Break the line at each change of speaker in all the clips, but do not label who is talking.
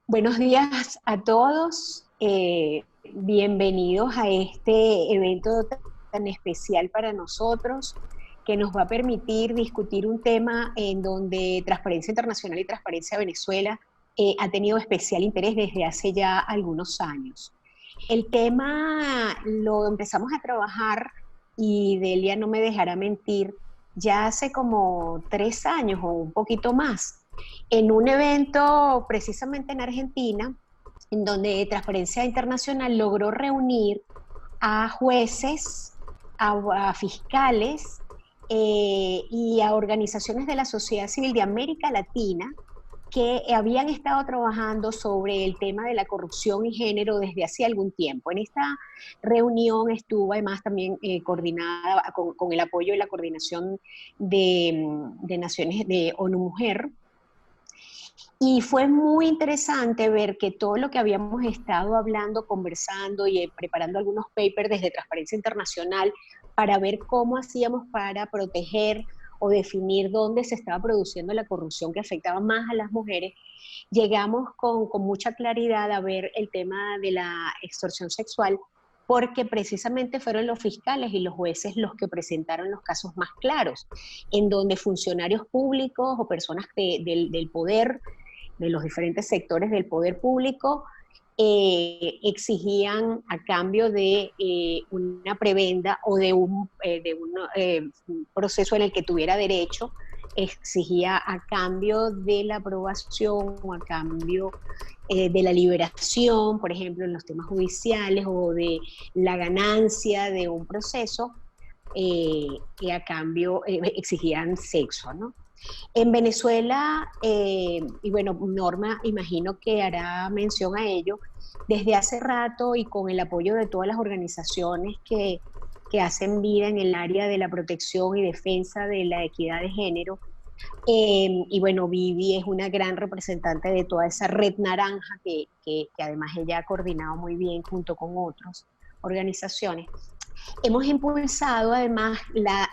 Buenos días a todos. Bienvenidos a este evento tan especial para nosotros que nos va a permitir discutir un tema en donde Transparencia Internacional y Transparencia Venezuela ha tenido especial interés desde hace ya algunos años. El tema lo empezamos a trabajar y Delia no me dejará mentir, ya hace como 3 años o un poquito más, en un evento precisamente en Argentina, en donde Transparencia Internacional logró reunir a jueces, a fiscales y a organizaciones de la sociedad civil de América Latina que habían estado trabajando sobre el tema de la corrupción y género desde hace algún tiempo. En esta reunión estuvo además también coordinada con el apoyo y la coordinación de Naciones de ONU Mujer. Y fue muy interesante ver que todo lo que habíamos estado hablando, conversando y preparando algunos papers desde Transparencia Internacional para ver cómo hacíamos para proteger o definir dónde se estaba produciendo la corrupción que afectaba más a las mujeres, llegamos con mucha claridad a ver el tema de la extorsión sexual, porque precisamente fueron los fiscales y los jueces los que presentaron los casos más claros, en donde funcionarios públicos o personas del poder, de los diferentes sectores del poder público, exigían a cambio de una prebenda o un proceso en el que tuviera derecho, exigía a cambio de la aprobación o a cambio de la liberación, por ejemplo, en los temas judiciales o de la ganancia de un proceso, que a cambio exigían sexo, ¿no? En Venezuela, y bueno, Norma imagino que hará mención a ello, desde hace rato y con el apoyo de todas las organizaciones que hacen vida en el área de la protección y defensa de la equidad de género, y bueno, Vivi es una gran representante de toda esa red naranja que además ella ha coordinado muy bien junto con otras organizaciones. Hemos impulsado además la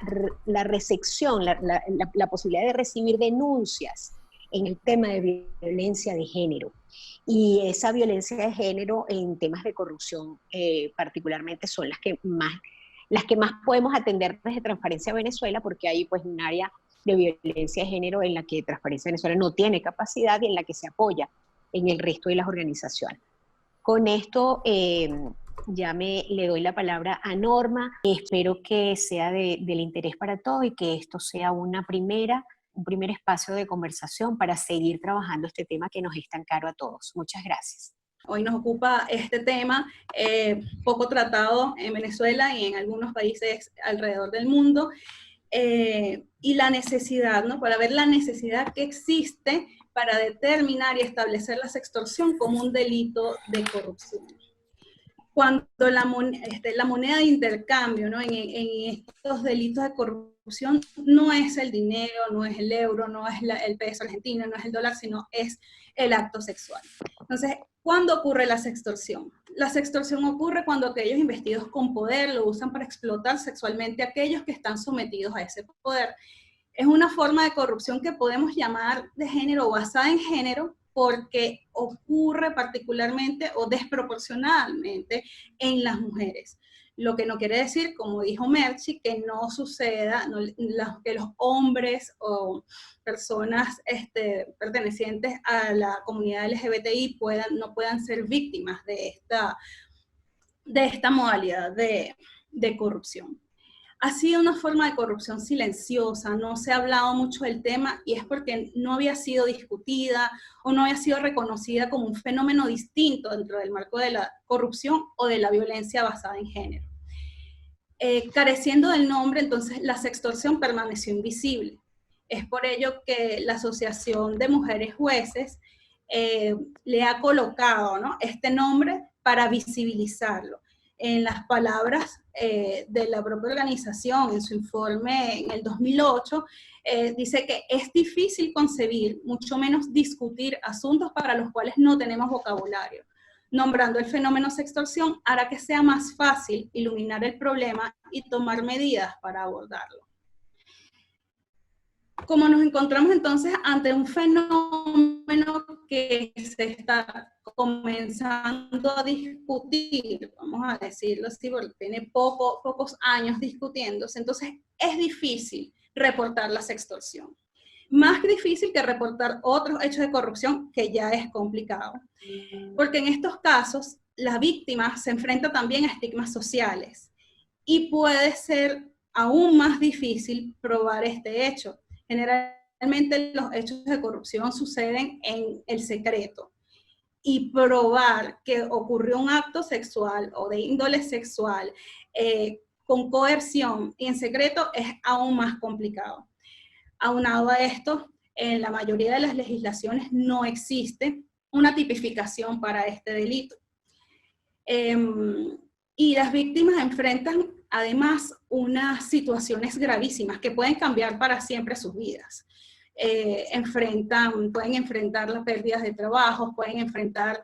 recepción, la posibilidad de recibir denuncias en el tema de violencia de género. Y esa violencia de género en temas de corrupción particularmente son las que más podemos atender desde Transparencia Venezuela, porque hay pues un área de violencia de género en la que Transparencia Venezuela no tiene capacidad y en la que se apoya en el resto de las organizaciones. Con esto ya le doy la palabra a Norma. Espero que sea del interés para todos y que esto sea un primer espacio de conversación para seguir trabajando este tema que nos es tan caro a todos. Muchas gracias.
Hoy nos ocupa este tema poco tratado en Venezuela y en algunos países alrededor del mundo, y la necesidad, ¿no? Para ver la necesidad que existe para determinar y establecer la sextorsión como un delito de corrupción. Cuando la moneda de intercambio, ¿no? en estos delitos de corrupción no es el dinero, no es el euro, no es el peso argentino, no es el dólar, sino es el acto sexual. Entonces, ¿cuándo ocurre la sextorsión? La sextorsión ocurre cuando aquellos investidos con poder lo usan para explotar sexualmente a aquellos que están sometidos a ese poder. Es una forma de corrupción que podemos llamar de género o basada en género, porque ocurre particularmente o desproporcionalmente en las mujeres. Lo que no quiere decir, como dijo Merchi, que no suceda, que los hombres o personas pertenecientes a la comunidad LGBTI no puedan ser víctimas de esta modalidad de corrupción. Ha sido una forma de corrupción silenciosa, no se ha hablado mucho del tema y es porque no había sido discutida o no había sido reconocida como un fenómeno distinto dentro del marco de la corrupción o de la violencia basada en género. Careciendo del nombre, entonces la sextorsión permaneció invisible. Es por ello que la Asociación de Mujeres Jueces le ha colocado, ¿no?, este nombre para visibilizarlo. En las palabras de la propia organización, en su informe en el 2008, dice que es difícil concebir, mucho menos discutir asuntos para los cuales no tenemos vocabulario. Nombrando el fenómeno sextorsión hará que sea más fácil iluminar el problema y tomar medidas para abordarlo. como nos encontramos entonces ante un fenómeno que se está comenzando a discutir, vamos a decirlo así, porque tiene pocos años discutiéndose, entonces es difícil reportar la sextorsión. Más difícil que reportar otros hechos de corrupción, que ya es complicado. Porque en estos casos, la víctima se enfrenta también a estigmas sociales y puede ser aún más difícil probar este hecho. Generalmente los hechos de corrupción suceden en el secreto y probar que ocurrió un acto sexual o de índole sexual con coerción y en secreto es aún más complicado. Aunado a esto, en la mayoría de las legislaciones no existe una tipificación para este delito. Y las víctimas enfrentan además unas situaciones gravísimas que pueden cambiar para siempre sus vidas. Pueden enfrentar las pérdidas de trabajo, pueden enfrentar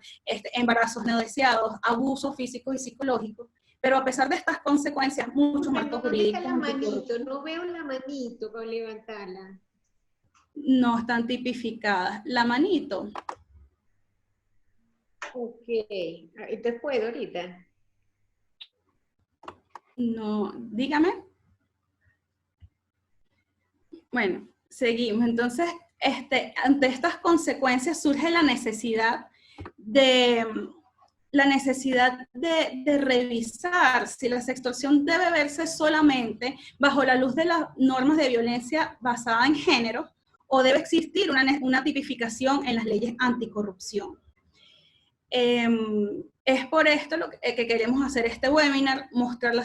embarazos no deseados, abusos físicos y psicológicos, pero a pesar de estas consecuencias, muchos marcos jurídicos...
La manito, no veo la manito para levantarla.
No están tipificadas. La manito.
Ok, entonces puedo ahorita.
No, dígame. Bueno, seguimos. Entonces, ante estas consecuencias surge la necesidad de revisar si la sextorsión debe verse solamente bajo la luz de las normas de violencia basada en género o debe existir una tipificación en las leyes anticorrupción. Es por esto que queremos hacer este webinar, mostrar la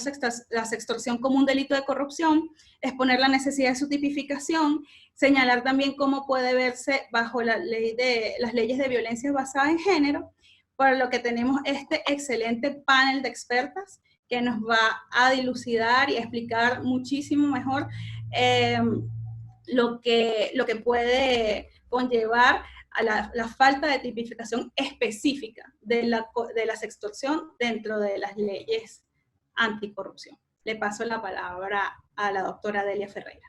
sextorsión como un delito de corrupción, exponer la necesidad de su tipificación, señalar también cómo puede verse bajo las leyes de violencia basada en género, para lo que tenemos este excelente panel de expertas que nos va a dilucidar y explicar muchísimo mejor lo que puede conllevar a la falta de tipificación específica de la sextorsión dentro de las leyes anticorrupción. Le paso la palabra a la doctora Delia Ferreira.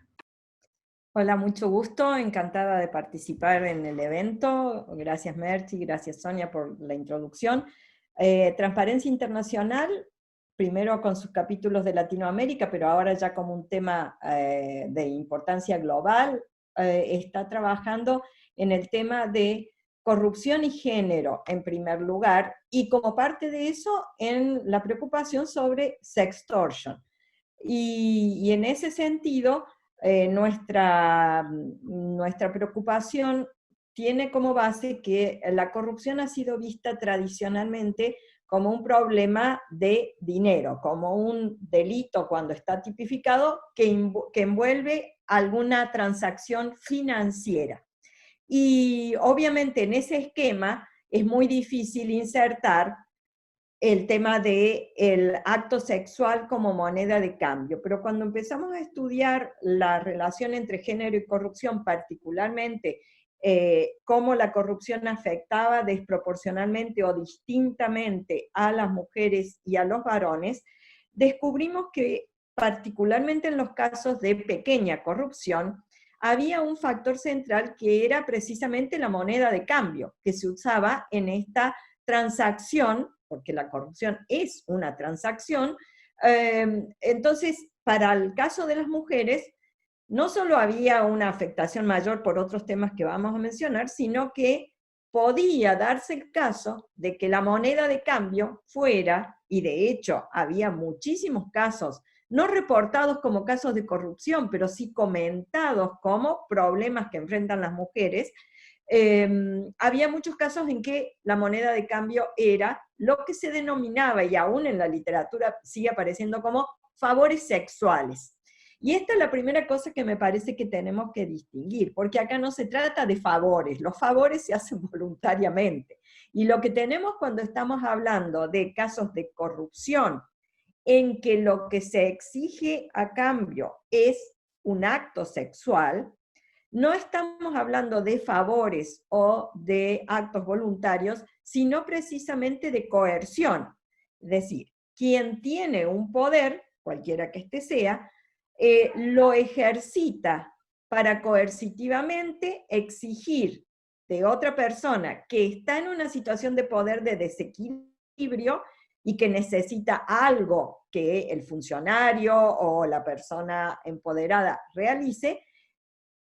Hola, mucho gusto, encantada de participar en el evento. Gracias Merchi, gracias Sonia por la introducción. Transparencia Internacional, primero con sus capítulos de Latinoamérica, pero ahora ya como un tema de importancia global, está trabajando en el tema de corrupción y género en primer lugar, y como parte de eso en la preocupación sobre sextortion. Y en ese sentido, nuestra preocupación tiene como base que la corrupción ha sido vista tradicionalmente como un problema de dinero, como un delito cuando está tipificado que envuelve alguna transacción financiera. Y obviamente en ese esquema es muy difícil insertar el tema del acto sexual como moneda de cambio, pero cuando empezamos a estudiar la relación entre género y corrupción, particularmente cómo la corrupción afectaba desproporcionalmente o distintamente a las mujeres y a los varones, descubrimos que particularmente en los casos de pequeña corrupción, había un factor central que era precisamente la moneda de cambio que se usaba en esta transacción, porque la corrupción es una transacción. Entonces, para el caso de las mujeres, no solo había una afectación mayor por otros temas que vamos a mencionar, sino que podía darse el caso de que la moneda de cambio fuera, y de hecho había muchísimos casos, no reportados como casos de corrupción, pero sí comentados como problemas que enfrentan las mujeres. Había muchos casos en que la moneda de cambio era lo que se denominaba, y aún en la literatura sigue apareciendo como favores sexuales. Y esta es la primera cosa que me parece que tenemos que distinguir, porque acá no se trata de favores, los favores se hacen voluntariamente. Y lo que tenemos cuando estamos hablando de casos de corrupción, en que lo que se exige a cambio es un acto sexual, no estamos hablando de favores o de actos voluntarios, sino precisamente de coerción. Es decir, quien tiene un poder, cualquiera que éste sea, lo ejercita para coercitivamente exigir de otra persona que está en una situación de poder de desequilibrio y que necesita algo que el funcionario o la persona empoderada realice,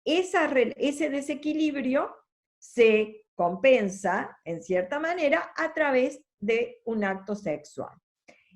ese desequilibrio se compensa, en cierta manera, a través de un acto sexual.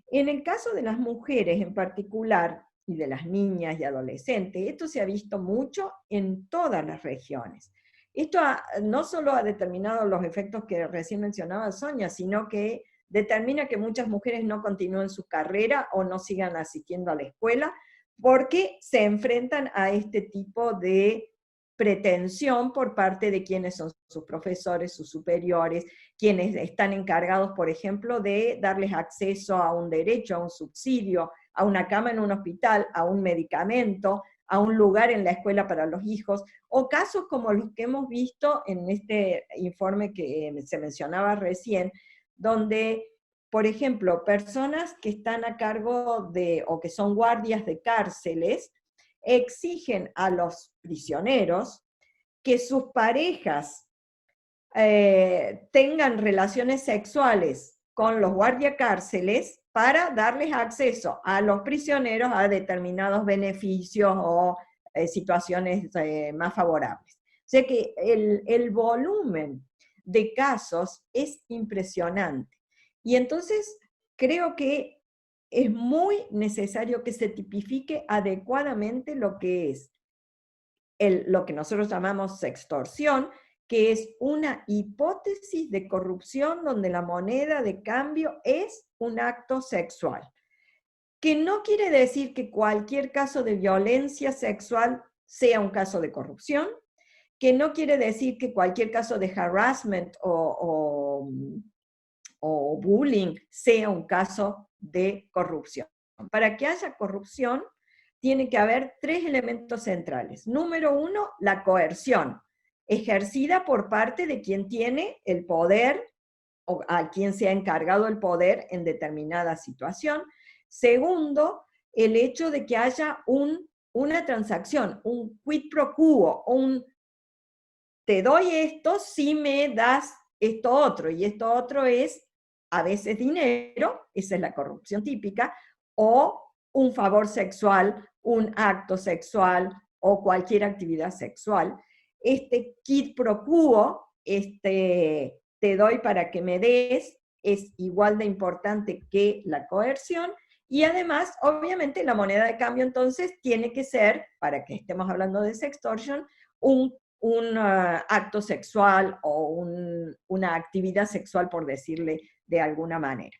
En el caso de las mujeres en particular, y de las niñas y adolescentes, esto se ha visto mucho en todas las regiones. Esto no solo ha determinado los efectos que recién mencionaba Sonia, sino que determina que muchas mujeres no continúen su carrera o no sigan asistiendo a la escuela, porque se enfrentan a este tipo de pretensión por parte de quienes son sus profesores, sus superiores, quienes están encargados, por ejemplo, de darles acceso a un derecho, a un subsidio, a una cama en un hospital, a un medicamento, a un lugar en la escuela para los hijos, o casos como los que hemos visto en este informe que se mencionaba recién, donde, por ejemplo, personas que están a cargo de, o que son guardias de cárceles, exigen a los prisioneros que sus parejas tengan relaciones sexuales con los guardiacárceles para darles acceso a los prisioneros a determinados beneficios o situaciones más favorables. O sea que el volumen de casos es impresionante. Y entonces creo que es muy necesario que se tipifique adecuadamente lo que es lo que nosotros llamamos sextorsión, que es una hipótesis de corrupción donde la moneda de cambio es un acto sexual. Que no quiere decir que cualquier caso de violencia sexual sea un caso de corrupción, que no quiere decir que cualquier caso de harassment o bullying sea un caso de corrupción. Para que haya corrupción, tiene que haber tres elementos centrales. Número uno, la coerción, ejercida por parte de quien tiene el poder o a quien se ha encargado el poder en determinada situación. Segundo, el hecho de que haya una transacción, un quid pro quo, te doy esto si me das esto otro, y esto otro es a veces dinero, esa es la corrupción típica, o un favor sexual, un acto sexual o cualquier actividad sexual. Este quid pro quo, te doy para que me des, es igual de importante que la coerción, y además, obviamente, la moneda de cambio entonces tiene que ser, para que estemos hablando de sextortion, un acto sexual o una actividad sexual, por decirle de alguna manera.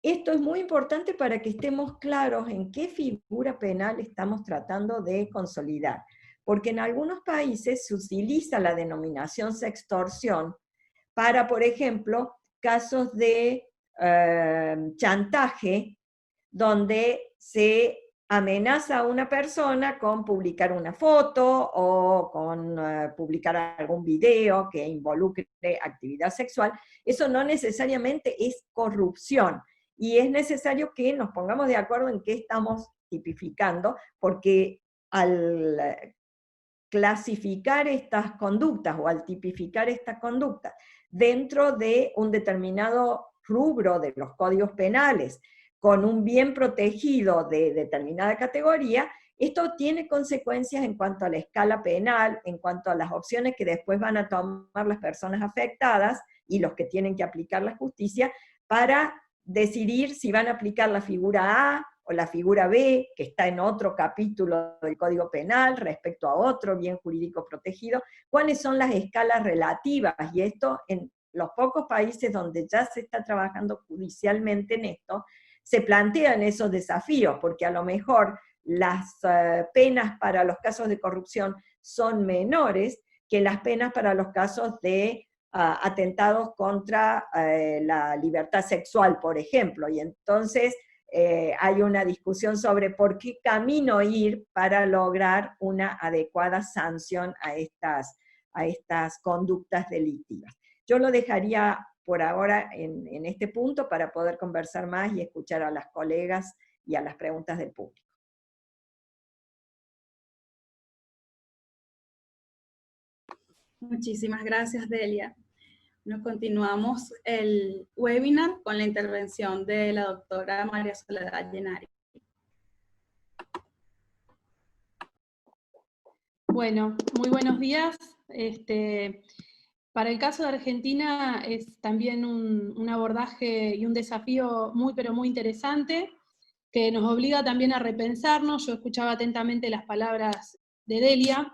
Esto es muy importante para que estemos claros en qué figura penal estamos tratando de consolidar, porque en algunos países se utiliza la denominación sextorsión para, por ejemplo, casos de chantaje, donde se amenaza a una persona con publicar una foto o con publicar algún video que involucre actividad sexual. Eso no necesariamente es corrupción, y es necesario que nos pongamos de acuerdo en qué estamos tipificando, porque al clasificar estas conductas o al tipificar estas conductas dentro de un determinado rubro de los códigos penales, con un bien protegido de determinada categoría, esto tiene consecuencias en cuanto a la escala penal, en cuanto a las opciones que después van a tomar las personas afectadas y los que tienen que aplicar la justicia para decidir si van a aplicar la figura A o la figura B, que está en otro capítulo del Código Penal respecto a otro bien jurídico protegido, cuáles son las escalas relativas, y esto en los pocos países donde ya se está trabajando judicialmente en esto, se plantean esos desafíos, porque a lo mejor las penas para los casos de corrupción son menores que las penas para los casos de atentados contra la libertad sexual, por ejemplo, y entonces hay una discusión sobre por qué camino ir para lograr una adecuada sanción a estas conductas delictivas. Yo lo dejaría por ahora en este punto para poder conversar más y escuchar a las colegas y a las preguntas del público.
Muchísimas gracias, Delia. Nos continuamos el webinar con la intervención de la doctora María Soledad Llenari.
Bueno, muy buenos días. Para el caso de Argentina es también un abordaje y un desafío muy, pero muy interesante, que nos obliga también a repensarnos. Yo escuchaba atentamente las palabras de Delia.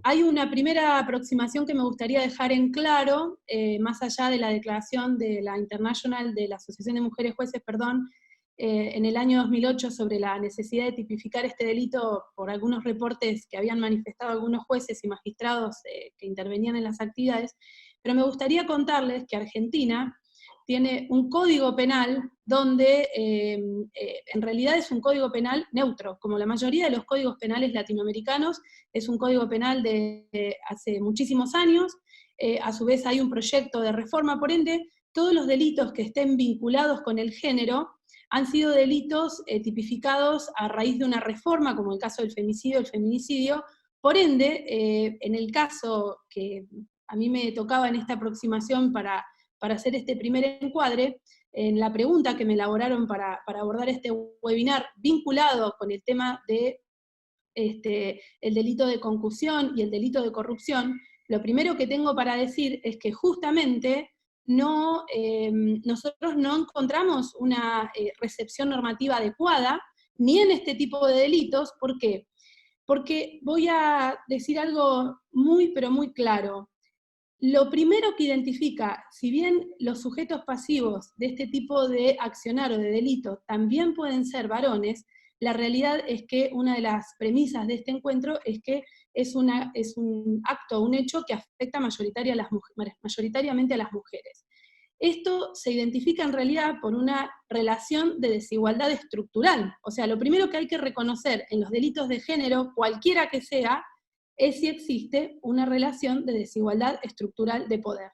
Hay una primera aproximación que me gustaría dejar en claro, más allá de la declaración de la International, de la Asociación de Mujeres Jueces, perdón, en el año 2008 sobre la necesidad de tipificar este delito por algunos reportes que habían manifestado algunos jueces y magistrados que intervenían en las actividades, pero me gustaría contarles que Argentina tiene un código penal donde en realidad es un código penal neutro, como la mayoría de los códigos penales latinoamericanos. Es un código penal de hace muchísimos años, a su vez hay un proyecto de reforma, por ende, todos los delitos que estén vinculados con el género han sido delitos tipificados a raíz de una reforma, como el caso del femicidio, el feminicidio. Por ende, en el caso que a mí me tocaba en esta aproximación para hacer este primer encuadre, en la pregunta que me elaboraron para abordar este webinar vinculado con el tema de el delito de concusión y el delito de corrupción, lo primero que tengo para decir es que justamente nosotros no encontramos una recepción normativa adecuada, ni en este tipo de delitos. ¿Por qué? Porque voy a decir algo muy, pero muy claro. Lo primero que identifica, si bien los sujetos pasivos de este tipo de accionar o de delito también pueden ser varones, la realidad es que una de las premisas de este encuentro es que es un acto, un hecho que afecta mayoritariamente a las mujeres. Esto se identifica en realidad por una relación de desigualdad estructural. O sea, lo primero que hay que reconocer en los delitos de género, cualquiera que sea, es si existe una relación de desigualdad estructural de poder.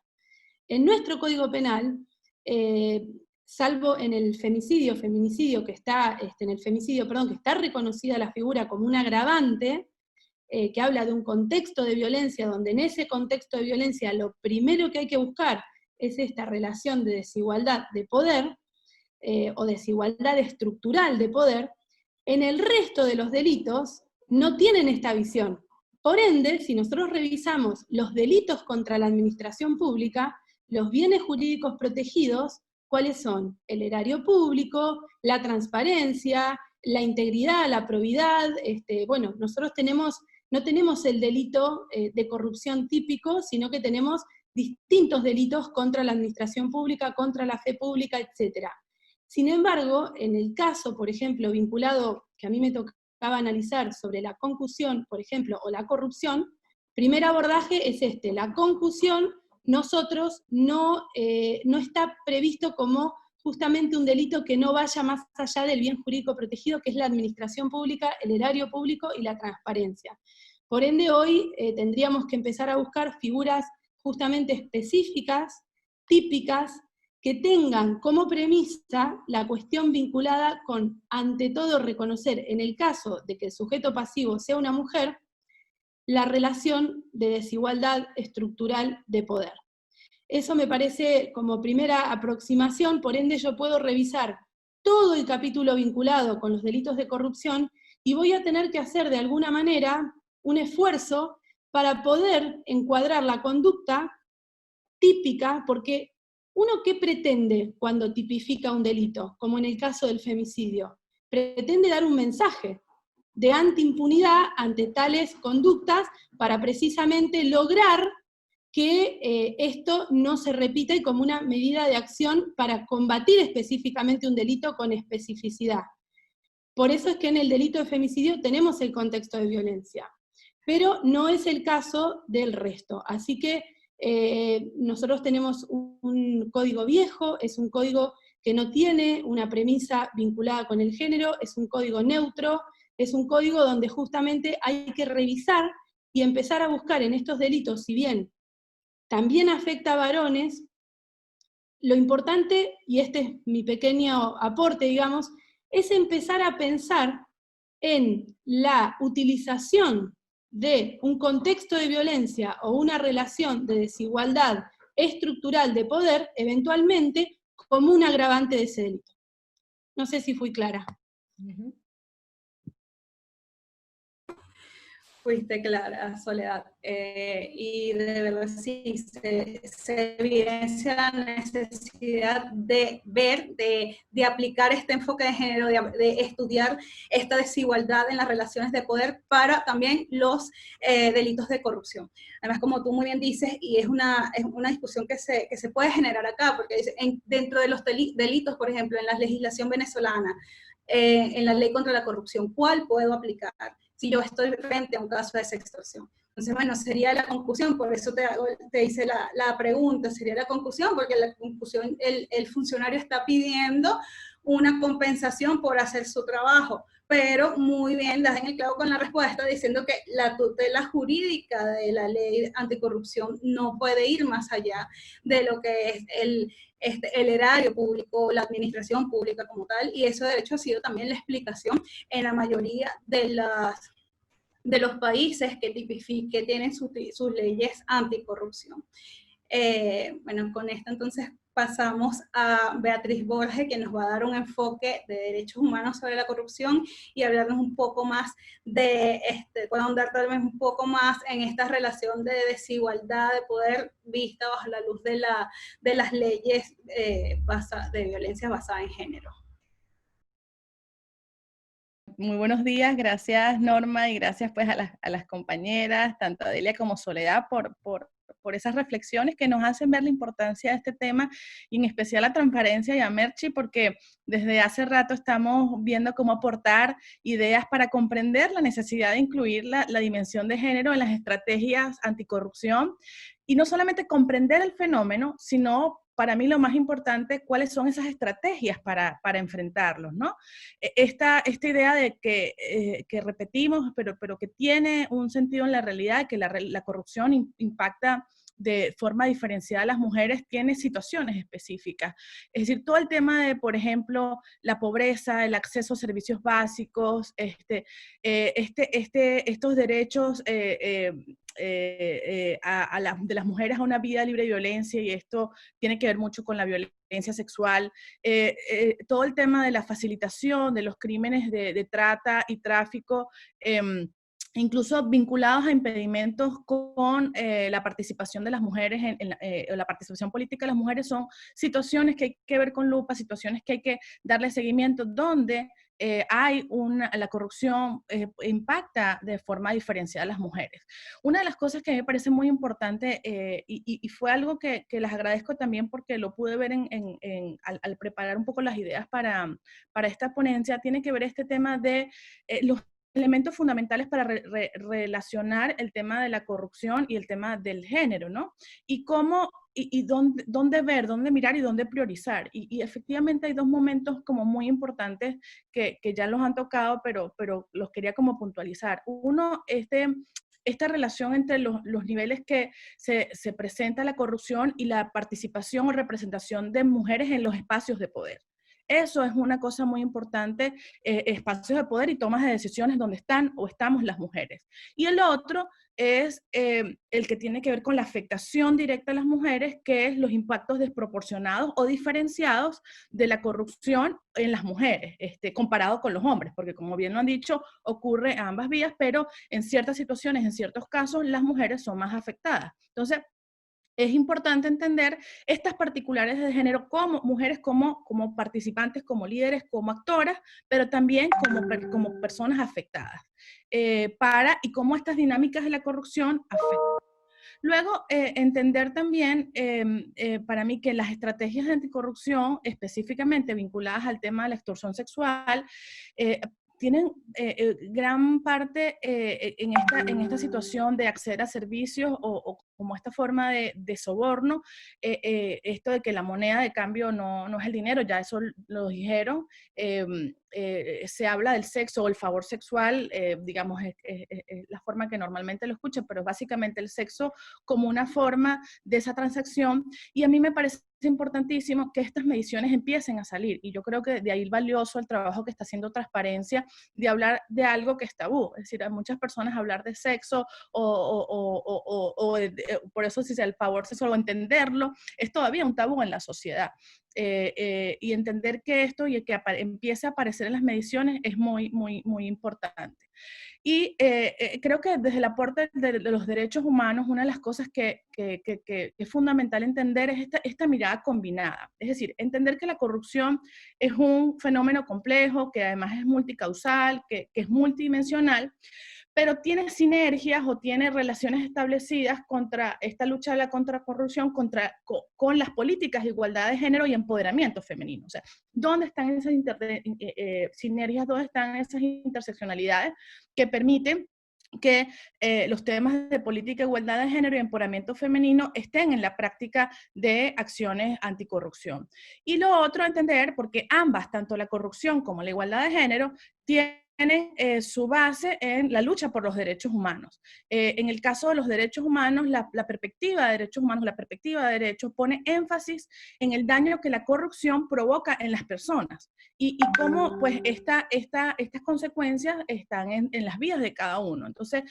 En nuestro Código Penal, salvo en el feminicidio que está, en el femicidio, perdón, que está reconocida la figura como un agravante, que habla de un contexto de violencia, donde en ese contexto de violencia lo primero que hay que buscar es esta relación de desigualdad de poder, o desigualdad estructural de poder. En el resto de los delitos no tienen esta visión. Por ende, si nosotros revisamos los delitos contra la administración pública, los bienes jurídicos protegidos, ¿cuáles son? El erario público, la transparencia, la integridad, la probidad. Bueno, nosotros no tenemos el delito de corrupción típico, sino que tenemos distintos delitos contra la administración pública, contra la fe pública, etc. Sin embargo, en el caso, por ejemplo, vinculado, que a mí me tocaba analizar sobre la concusión, por ejemplo, o la corrupción, primer abordaje es la concusión, nosotros no está previsto como justamente un delito que no vaya más allá del bien jurídico protegido, que es la administración pública, el erario público y la transparencia. Por ende, hoy tendríamos que empezar a buscar figuras justamente específicas, típicas, que tengan como premisa la cuestión vinculada con, ante todo, reconocer, en el caso de que el sujeto pasivo sea una mujer, la relación de desigualdad estructural de poder. Eso me parece como primera aproximación. Por ende yo puedo revisar todo el capítulo vinculado con los delitos de corrupción y voy a tener que hacer de alguna manera un esfuerzo para poder encuadrar la conducta típica, porque ¿uno qué pretende cuando tipifica un delito? Como en el caso del femicidio. Pretende dar un mensaje de antiimpunidad ante tales conductas para precisamente lograr que esto no se repita y como una medida de acción para combatir específicamente un delito con especificidad. Por eso es que en el delito de femicidio tenemos el contexto de violencia, pero no es el caso del resto. Así que nosotros tenemos un código viejo, es un código que no tiene una premisa vinculada con el género, es un código neutro, es un código donde justamente hay que revisar y empezar a buscar en estos delitos, si bien también afecta a varones, lo importante, y este es mi pequeño aporte, digamos, es empezar a pensar en la utilización de un contexto de violencia o una relación de desigualdad estructural de poder, eventualmente, como un agravante de ese delito. No sé si fui clara.
Fuiste clara, Soledad. Y de verdad sí, se evidencia la necesidad de ver, de aplicar este enfoque de género, de estudiar esta desigualdad en las relaciones de poder para también los delitos de corrupción. Además, como tú muy bien dices, y es una discusión que se puede generar acá, porque dice, dentro de los delitos, por ejemplo, en la legislación venezolana, en la ley contra la corrupción, ¿cuál puedo aplicar si yo estoy frente a un caso de sextorsión? Entonces, bueno, sería la conclusión, por eso te hice la pregunta, sería la conclusión, porque la conclusión, el funcionario está pidiendo una compensación por hacer su trabajo, pero muy bien, das en el clavo con la respuesta, diciendo que la tutela jurídica de la ley anticorrupción no puede ir más allá de lo que es el erario público, la administración pública como tal, y eso de hecho ha sido también la explicación en la mayoría de los países que tienen sus leyes anticorrupción. Bueno, con esto entonces pasamos a Beatriz Borges, que nos va a dar un enfoque de derechos humanos sobre la corrupción y hablarnos un poco más puede ahondar tal vez un poco más en esta relación de desigualdad de poder vista bajo la luz de las leyes de violencia basada en género.
Muy buenos días, gracias Norma y gracias pues a las compañeras, tanto Adelia como Soledad, por esas reflexiones que nos hacen ver la importancia de este tema y en especial a Transparencia y a Merchi, porque desde hace rato estamos viendo cómo aportar ideas para comprender la necesidad de incluir la dimensión de género en las estrategias anticorrupción y no solamente comprender el fenómeno, sino para mí lo más importante, cuáles son esas estrategias para enfrentarlos, ¿no? Esta idea de que repetimos, pero que tiene un sentido en la realidad, que la corrupción impacta de forma diferenciada a las mujeres, tiene situaciones específicas. Es decir, todo el tema de, por ejemplo, la pobreza, el acceso a servicios básicos, estos derechos de las mujeres a una vida libre de violencia, y esto tiene que ver mucho con la violencia sexual, todo el tema de la facilitación de los crímenes de trata y tráfico, incluso vinculados a impedimentos con la participación de las mujeres, la participación política de las mujeres, son situaciones que hay que ver con lupa, situaciones que hay que darle seguimiento, donde la corrupción impacta de forma diferenciada a las mujeres. Una de las cosas que me parece muy importante, y fue algo que les agradezco también porque lo pude ver al preparar un poco las ideas para esta ponencia, tiene que ver este tema de los elementos fundamentales para relacionar el tema de la corrupción y el tema del género, ¿no? Y cómo, y dónde ver, dónde mirar y dónde priorizar. Y efectivamente hay dos momentos como muy importantes que ya los han tocado, pero los quería como puntualizar. Uno, esta relación entre los niveles que se presenta la corrupción y la participación o representación de mujeres en los espacios de poder. Eso es una cosa muy importante, espacios de poder y tomas de decisiones donde están o estamos las mujeres. Y el otro es el que tiene que ver con la afectación directa a las mujeres, que es los impactos desproporcionados o diferenciados de la corrupción en las mujeres, comparado con los hombres, porque como bien lo han dicho, ocurre a ambas vías, pero en ciertas situaciones, en ciertos casos, las mujeres son más afectadas. Entonces, es importante entender estas particulares de género como mujeres, como participantes, como líderes, como actoras, pero también como personas afectadas, y cómo estas dinámicas de la corrupción afectan. Luego, entender también, para mí, que las estrategias de anticorrupción, específicamente vinculadas al tema de la extorsión sexual, tienen gran parte en esta situación de acceder a servicios o como esta forma de soborno, esto de que la moneda de cambio no es el dinero, ya eso lo dijeron, se habla del sexo o el favor sexual, digamos, es la forma que normalmente lo escuchan, pero básicamente el sexo como una forma de esa transacción, y a mí me parece importantísimo que estas mediciones empiecen a salir, y yo creo que de ahí valioso el trabajo que está haciendo Transparencia, de hablar de algo que es tabú. Es decir, hay muchas personas hablar de sexo por eso si sea el favor sexual o entenderlo, es todavía un tabú en la sociedad. Y entender que esto y que empiece a aparecer en las mediciones es muy, muy, muy importante. Y creo que desde el aporte de los derechos humanos, una de las cosas que es fundamental entender es esta mirada combinada. Es decir, entender que la corrupción es un fenómeno complejo, que además es multicausal, que es multidimensional, pero tiene sinergias o tiene relaciones establecidas contra esta lucha de la contracorrupción, con las políticas de igualdad de género y empoderamiento femenino. O sea, ¿dónde están esas sinergias, dónde están esas interseccionalidades que permiten que los temas de política de igualdad de género y empoderamiento femenino estén en la práctica de acciones anticorrupción? Y lo otro, entender, porque ambas, tanto la corrupción como la igualdad de género, tiene su base en la lucha por los derechos humanos. En el caso de los derechos humanos, la perspectiva de derechos humanos, la perspectiva de derechos pone énfasis en el daño que la corrupción provoca en las personas y cómo pues estas consecuencias están en las vidas de cada uno. Entonces,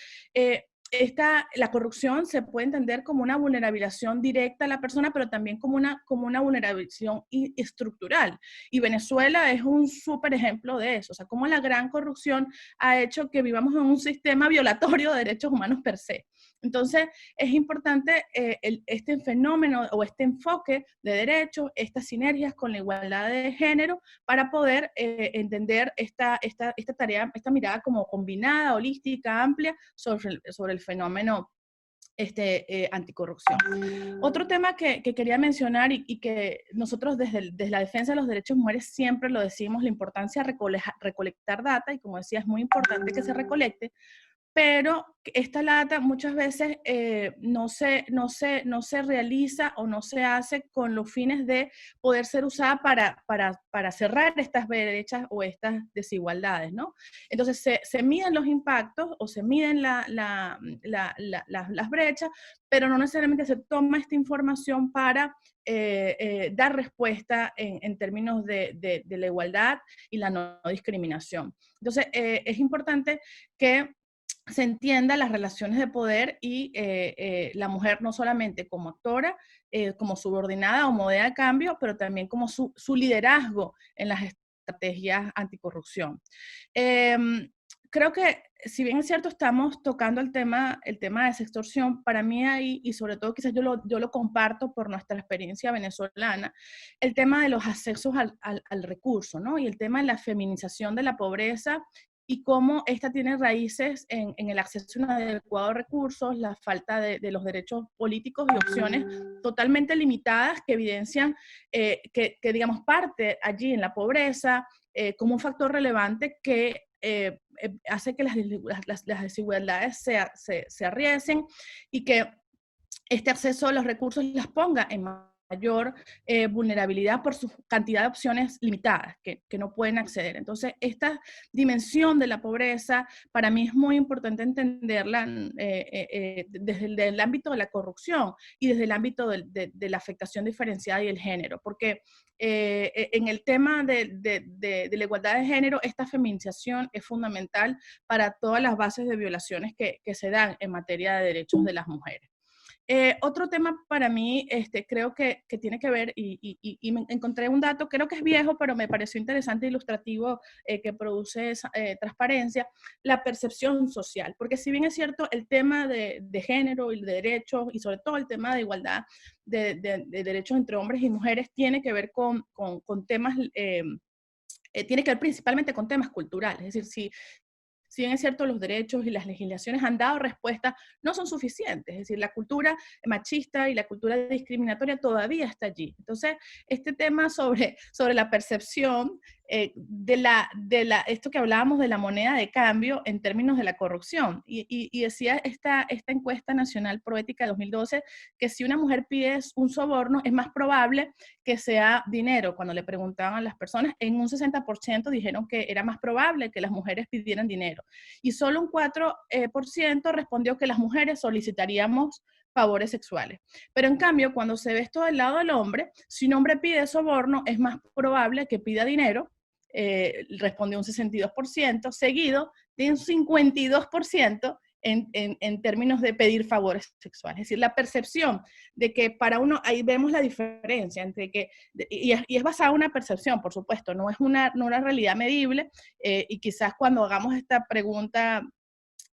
la corrupción se puede entender como una vulnerabilización directa a la persona, pero también como una vulnerabilización estructural. Y Venezuela es un súper ejemplo de eso. O sea, cómo la gran corrupción ha hecho que vivamos en un sistema violatorio de derechos humanos per se. Entonces, es importante este fenómeno o este enfoque de derechos, estas sinergias con la igualdad de género, para poder entender esta tarea, esta mirada como combinada, holística, amplia, sobre el fenómeno anticorrupción. Otro tema que quería mencionar y que nosotros desde la defensa de los derechos de mujeres siempre lo decimos, la importancia de recolectar data, y como decía, es muy importante que se recolecte, pero esta data muchas veces no se realiza o no se hace con los fines de poder ser usada para cerrar estas brechas o estas desigualdades, ¿no? Entonces se miden los impactos o se miden las brechas, pero no necesariamente se toma esta información para dar respuesta en términos de la igualdad y la no discriminación. Entonces es importante que se entienda las relaciones de poder y la mujer no solamente como actora, como subordinada o moneda de cambio, pero también como su liderazgo en las estrategias anticorrupción. Creo que, si bien es cierto, estamos tocando el tema de sextorsión, para mí ahí, y sobre todo quizás yo lo comparto por nuestra experiencia venezolana, el tema de los accesos al recurso, ¿no? Y el tema de la feminización de la pobreza, y cómo esta tiene raíces en el acceso a un adecuado recursos, la falta de los derechos políticos y opciones totalmente limitadas que evidencian que digamos, parte allí en la pobreza como un factor relevante que hace que las desigualdades se arriesguen y que este acceso a los recursos las ponga en mayor vulnerabilidad por su cantidad de opciones limitadas que no pueden acceder. Entonces, esta dimensión de la pobreza, para mí es muy importante entenderla desde el ámbito de la corrupción y desde el ámbito de la afectación diferenciada y el género, porque en el tema de la igualdad de género, esta feminización es fundamental para todas las bases de violaciones que se dan en materia de derechos de las mujeres. Otro tema para mí, creo que tiene que ver, y me encontré un dato, creo que es viejo, pero me pareció interesante e ilustrativo, que produce Transparencia, la percepción social. Porque si bien es cierto, el tema de género y de derechos, y sobre todo el tema de igualdad de derechos entre hombres y mujeres, tiene que ver con temas, tiene que ver principalmente con temas culturales. Es decir, si bien es cierto, los derechos y las legislaciones han dado respuesta, no son suficientes. Es decir, la cultura machista y la cultura discriminatoria todavía está allí. Entonces, este tema sobre la percepción esto que hablábamos de la moneda de cambio en términos de la corrupción. Y decía esta encuesta nacional Proética de 2012 que si una mujer pide un soborno es más probable que sea dinero. Cuando le preguntaban a las personas, en un 60% dijeron que era más probable que las mujeres pidieran dinero. Y solo un 4% respondió que las mujeres solicitaríamos favores sexuales. Pero en cambio, cuando se ve esto del lado del hombre, si un hombre pide soborno, es más probable que pida dinero, respondió un 62%, seguido de un 52% en términos de pedir favores sexuales. Es decir, la percepción de que para uno, ahí vemos la diferencia entre que, y es basada en una percepción, por supuesto, no es una realidad medible, y quizás cuando hagamos esta pregunta,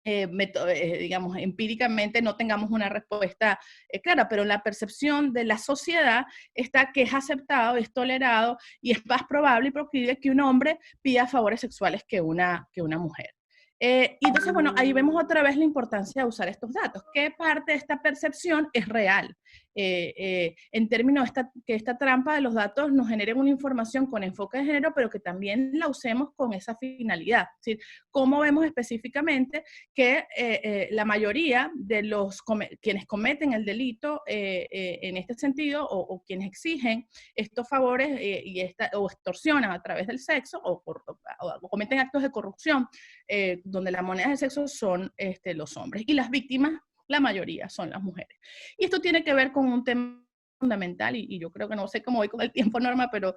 digamos, empíricamente no tengamos una respuesta clara, pero la percepción de la sociedad está que es aceptado, es tolerado y es más probable y proclive que un hombre pida favores sexuales que una mujer. Y entonces, bueno, ahí vemos otra vez la importancia de usar estos datos. ¿Qué parte de esta percepción es real? En términos de que esta trampa de los datos nos genere una información con enfoque de género, pero que también la usemos con esa finalidad. Es decir, cómo vemos específicamente que la mayoría de quienes cometen el delito en este sentido, o quienes exigen estos favores o extorsionan a través del sexo, o cometen actos de corrupción, donde la moneda del sexo son los hombres. Y las víctimas, la mayoría, son las mujeres. Y esto tiene que ver con un tema fundamental, y yo creo que no sé cómo voy con el tiempo, Norma, pero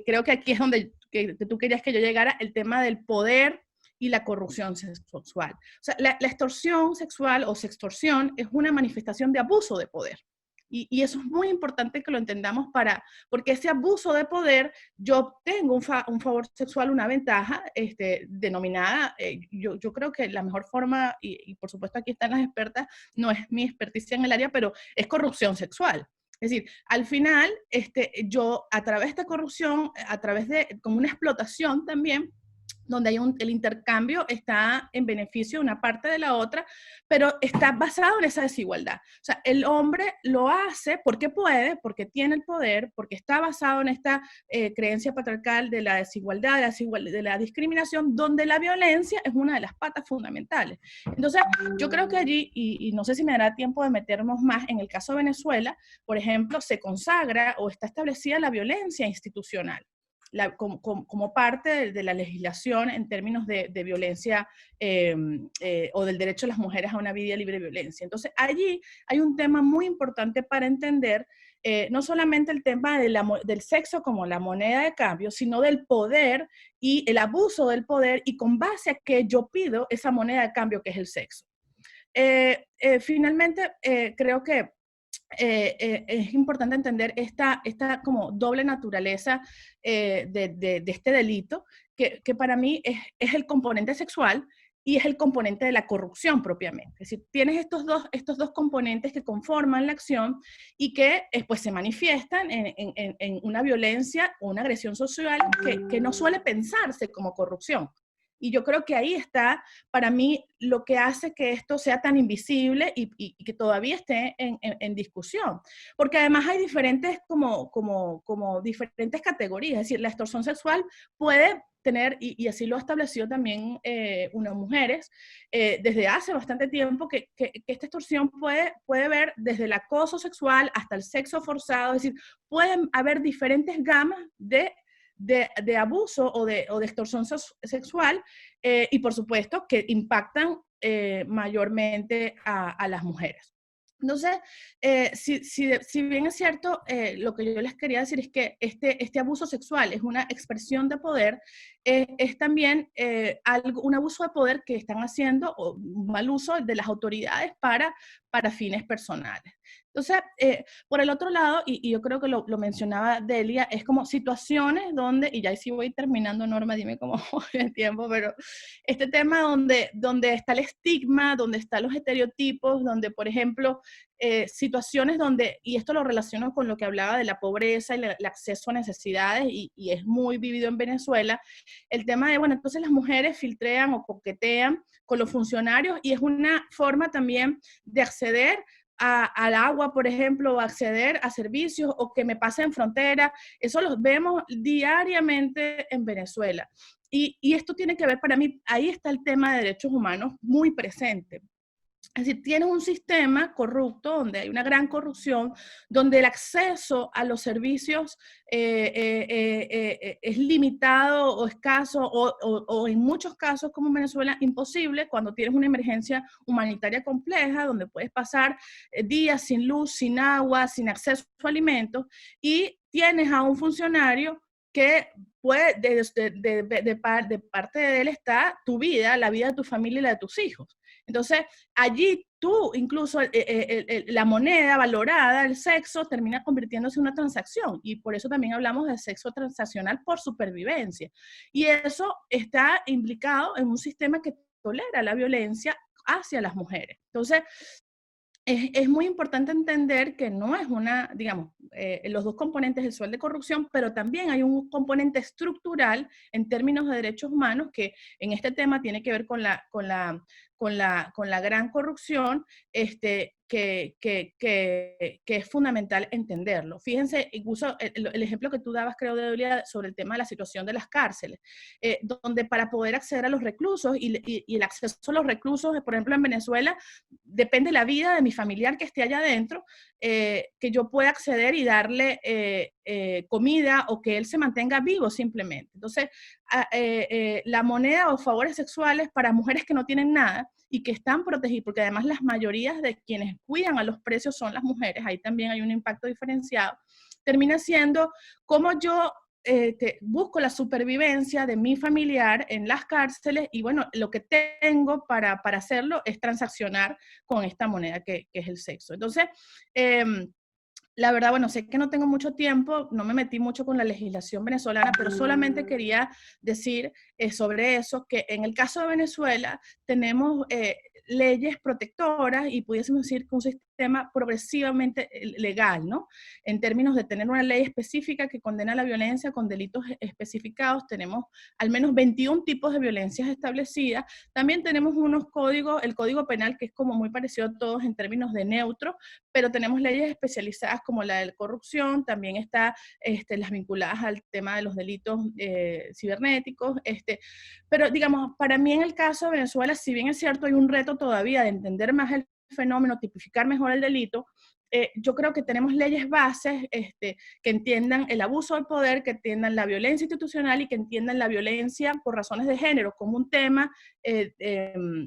creo que aquí es donde que tú querías que yo llegara, el tema del poder y la corrupción sexual. O sea, la extorsión sexual o sextorsión es una manifestación de abuso de poder. Y eso es muy importante que lo entendamos porque ese abuso de poder, yo obtengo un favor sexual, una ventaja denominada, yo creo que la mejor forma, y por supuesto aquí están las expertas, no es mi experticia en el área, pero es corrupción sexual. Es decir, al final, yo a través de esta corrupción, a través de como una explotación también, donde el intercambio está en beneficio de una parte de la otra, pero está basado en esa desigualdad. O sea, el hombre lo hace porque puede, porque tiene el poder, porque está basado en esta creencia patriarcal de la desigualdad, de la discriminación, donde la violencia es una de las patas fundamentales. Entonces, yo creo que allí, y no sé si me dará tiempo de meternos más, en el caso de Venezuela, por ejemplo, se consagra o está establecida la violencia institucional. Como parte de la legislación en términos de violencia o del derecho de las mujeres a una vida libre de violencia. Entonces, allí hay un tema muy importante para entender no solamente el tema del sexo como la moneda de cambio, sino del poder y el abuso del poder, y con base a que yo pido esa moneda de cambio que es el sexo. Finalmente, creo que es importante entender esta como doble naturaleza de este delito, que para mí es el componente sexual y es el componente de la corrupción propiamente. Es decir, tienes estos dos componentes que conforman la acción y que pues, se manifiestan en una violencia o una agresión social que no suele pensarse como corrupción. Y yo creo que ahí está, para mí, lo que hace que esto sea tan invisible y que todavía esté en discusión. Porque además hay diferentes, como diferentes categorías. Es decir, la extorsión sexual puede tener, y así lo ha establecido también unas mujeres, desde hace bastante tiempo, que esta extorsión puede ver desde el acoso sexual hasta el sexo forzado. Es decir, pueden haber diferentes gamas de abuso o de extorsión sexual, y por supuesto que impactan mayormente a las mujeres. Entonces, si bien es cierto, lo que yo les quería decir es que este abuso sexual es una expresión de poder, es también un abuso de poder que están haciendo, o un mal uso de las autoridades para fines personales. Entonces, por el otro lado, y yo creo que lo mencionaba Delia, es como situaciones donde, y ya sí voy terminando, Norma, dime cómo voy el tiempo, pero este tema donde está el estigma, donde están los estereotipos, donde, por ejemplo, situaciones donde, y esto lo relaciono con lo que hablaba de la pobreza y el acceso a necesidades, y es muy vivido en Venezuela, el tema de, bueno, entonces las mujeres filtrean o coquetean con los funcionarios, y es una forma también de acceder al agua, por ejemplo, o acceder a servicios, o que me pasen frontera. Eso lo vemos diariamente en Venezuela. Y esto tiene que ver, para mí, ahí está el tema de derechos humanos muy presente. Es decir, tienes un sistema corrupto donde hay una gran corrupción, donde el acceso a los servicios es limitado o escaso, o en muchos casos, como en Venezuela, imposible cuando tienes una emergencia humanitaria compleja, donde puedes pasar días sin luz, sin agua, sin acceso a alimentos, y tienes a un funcionario que puede, de parte de él está tu vida, la vida de tu familia y la de tus hijos. Entonces, allí tú, incluso la moneda valorada, el sexo, termina convirtiéndose en una transacción. Y por eso también hablamos de sexo transaccional por supervivencia. Y eso está implicado en un sistema que tolera la violencia hacia las mujeres. Entonces, es muy importante entender que no es una, digamos, los dos componentes del sueldo de corrupción, pero también hay un componente estructural en términos de derechos humanos que en este tema tiene que ver con la gran corrupción, que es fundamental entenderlo. Fíjense, incluso el ejemplo que tú dabas, creo, Delia, sobre el tema de la situación de las cárceles, donde para poder acceder a los reclusos y el acceso a los reclusos, por ejemplo, en Venezuela, depende de la vida de mi familiar que esté allá adentro, que yo pueda acceder y darle comida o que él se mantenga vivo simplemente. Entonces, la moneda o favores sexuales para mujeres que no tienen nada y que están protegidas, porque además las mayorías de quienes cuidan a los presos son las mujeres, ahí también hay un impacto diferenciado, termina siendo como yo busco la supervivencia de mi familiar en las cárceles, y bueno, lo que tengo para hacerlo es transaccionar con esta moneda que es el sexo. Entonces, la verdad, bueno, sé que no tengo mucho tiempo, no me metí mucho con la legislación venezolana, pero solamente quería decir sobre eso, que en el caso de Venezuela tenemos leyes protectoras y pudiésemos decir que un sistema progresivamente legal, ¿no? En términos de tener una ley específica que condena la violencia con delitos especificados, tenemos al menos 21 tipos de violencias establecidas. También tenemos unos códigos, el Código Penal, que es como muy parecido a todos en términos de neutro, pero tenemos leyes especializadas como la de corrupción, también está las vinculadas al tema de los delitos cibernéticos, pero digamos, para mí en el caso de Venezuela, si bien es cierto, hay un reto todavía de entender más el fenómeno, tipificar mejor el delito, yo creo que tenemos leyes bases que entiendan el abuso del poder, que entiendan la violencia institucional y que entiendan la violencia por razones de género como un tema de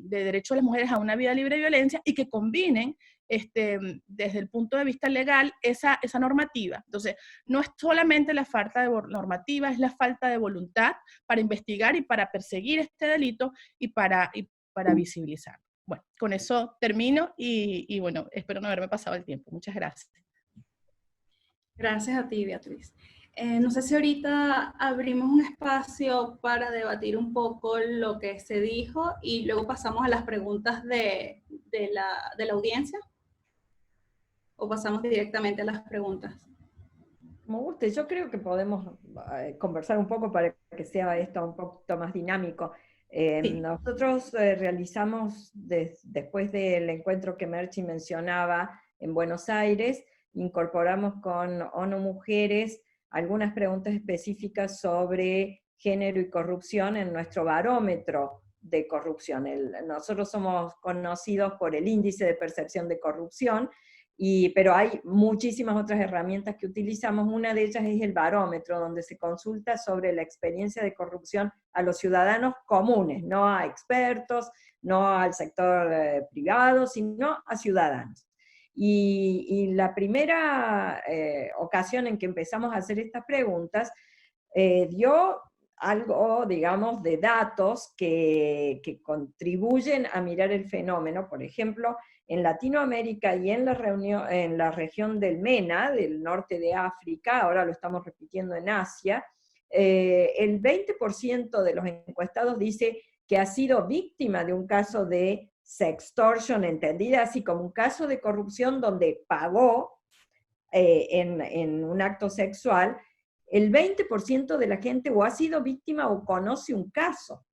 derecho de las mujeres a una vida libre de violencia, y que combinen desde el punto de vista legal esa normativa. Entonces, no es solamente la falta de normativa, es la falta de voluntad para investigar y para perseguir este delito y para visibilizarlo. Bueno, con eso termino y bueno, espero no haberme pasado el tiempo. Muchas gracias.
Gracias a ti, Beatriz. No sé si ahorita abrimos un espacio para debatir un poco lo que se dijo y luego pasamos a las preguntas de la audiencia, o pasamos directamente a las preguntas.
Como guste, yo creo que podemos conversar un poco para que sea esto un poquito más dinámico. Sí. Nosotros realizamos, después del encuentro que Merchi mencionaba en Buenos Aires, incorporamos con ONU Mujeres algunas preguntas específicas sobre género y corrupción en nuestro barómetro de corrupción. Nosotros somos conocidos por el índice de percepción de corrupción, pero hay muchísimas otras herramientas que utilizamos. Una de ellas es el barómetro, donde se consulta sobre la experiencia de corrupción a los ciudadanos comunes, no a expertos, no al sector privado, sino a ciudadanos. Y la primera ocasión en que empezamos a hacer estas preguntas dio algo, digamos, de datos que contribuyen a mirar el fenómeno. Por ejemplo, en Latinoamérica y en la región del MENA, del norte de África, ahora lo estamos repitiendo en Asia, el 20% de los encuestados dice que ha sido víctima de un caso de sextortion, entendida así como un caso de corrupción donde pagó en un acto sexual. El 20% de la gente o ha sido víctima o conoce un caso.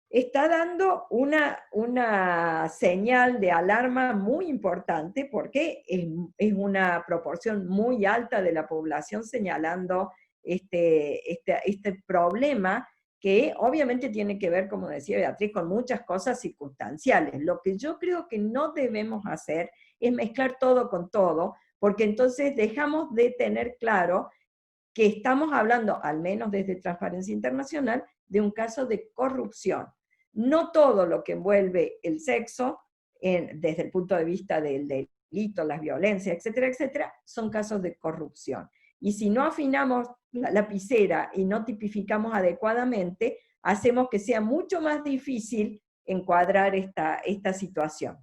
está dando una señal de alarma muy importante, porque es una proporción muy alta de la población señalando este problema, que obviamente tiene que ver, como decía Beatriz, con muchas cosas circunstanciales. Lo que yo creo que no debemos hacer es mezclar todo con todo, porque entonces dejamos de tener claro que estamos hablando, al menos desde Transparencia Internacional, de un caso de corrupción. No todo lo que envuelve el sexo, desde el punto de vista del delito, las violencias, etcétera, etcétera, son casos de corrupción. Y si no afinamos la lapicera y no tipificamos adecuadamente, hacemos que sea mucho más difícil encuadrar esta situación.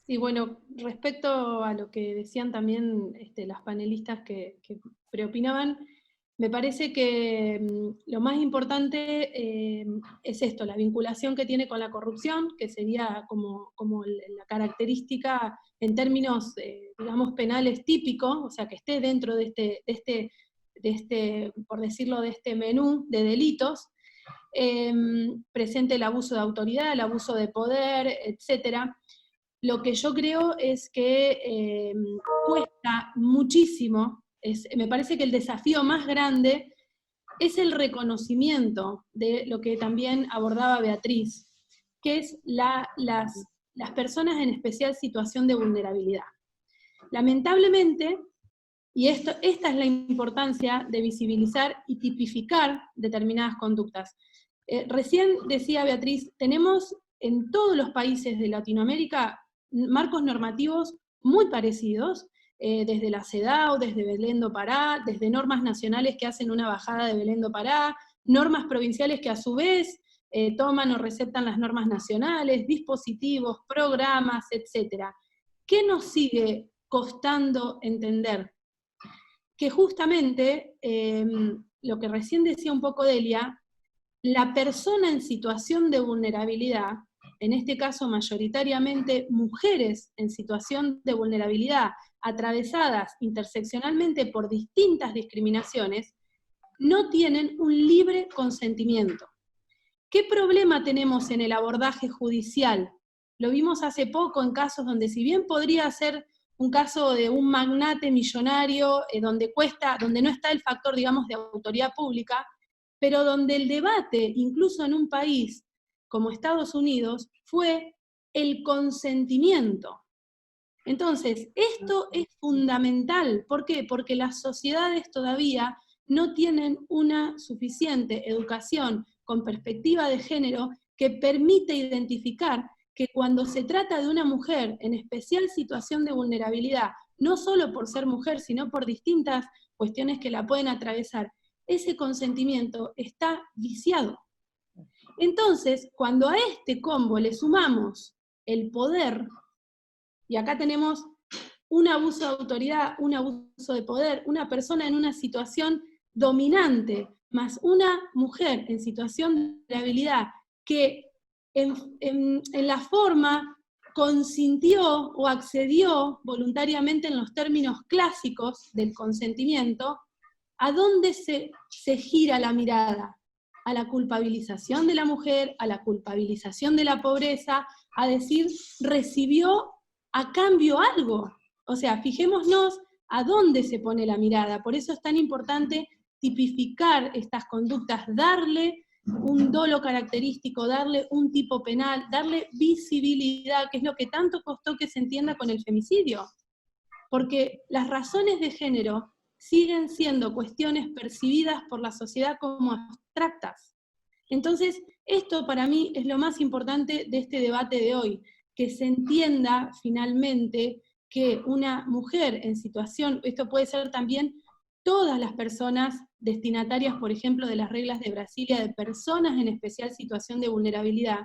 Sí, bueno, respecto a lo que decían también las panelistas que preopinaban, me parece que lo más importante es esto, la vinculación que tiene con la corrupción, que sería como la característica en términos, digamos, penales típicos, o sea, que esté dentro de por decirlo, de este menú de delitos, presente el abuso de autoridad, el abuso de poder, etcétera. Lo que yo creo es que cuesta muchísimo, me parece que el desafío más grande es el reconocimiento de lo que también abordaba Beatriz, que es las personas en especial situación de vulnerabilidad. Lamentablemente, y esta es la importancia de visibilizar y tipificar determinadas conductas. Recién decía Beatriz, tenemos en todos los países de Latinoamérica marcos normativos muy parecidos, desde la CEDAW, desde Belén do Pará, desde normas nacionales que hacen una bajada de Belén do Pará, normas provinciales que a su vez toman o receptan las normas nacionales, dispositivos, programas, etc. ¿Qué nos sigue costando entender? Que justamente, lo que recién decía un poco Delia, la persona en situación de vulnerabilidad, en este caso mayoritariamente mujeres en situación de vulnerabilidad, atravesadas interseccionalmente por distintas discriminaciones, no tienen un libre consentimiento. ¿Qué problema tenemos en el abordaje judicial? Lo vimos hace poco en casos donde, si bien podría ser un caso de un magnate millonario, donde no está el factor, digamos, de autoridad pública, pero donde el debate, incluso en un país como Estados Unidos, fue el consentimiento. Entonces, esto es fundamental. ¿Por qué? Porque las sociedades todavía no tienen una suficiente educación con perspectiva de género que permite identificar que cuando se trata de una mujer en especial situación de vulnerabilidad, no solo por ser mujer, sino por distintas cuestiones que la pueden atravesar, ese consentimiento está viciado. Entonces, cuando a este combo le sumamos el poder, y acá tenemos un abuso de autoridad, un abuso de poder, una persona en una situación dominante, más una mujer en situación de vulnerabilidad que en la forma consintió o accedió voluntariamente en los términos clásicos del consentimiento, ¿a dónde se gira la mirada? A la culpabilización de la mujer, a la culpabilización de la pobreza, a decir, recibió a cambio algo. O sea, fijémonos a dónde se pone la mirada. Por eso es tan importante tipificar estas conductas, darle un dolo característico, darle un tipo penal, darle visibilidad, que es lo que tanto costó que se entienda con el femicidio. Porque las razones de género siguen siendo cuestiones percibidas por la sociedad como abstractas. Entonces, esto para mí es lo más importante de este debate de hoy, que se entienda finalmente que una mujer en situación, esto puede ser también todas las personas destinatarias, por ejemplo, de las reglas de Brasilia, de personas en especial situación de vulnerabilidad,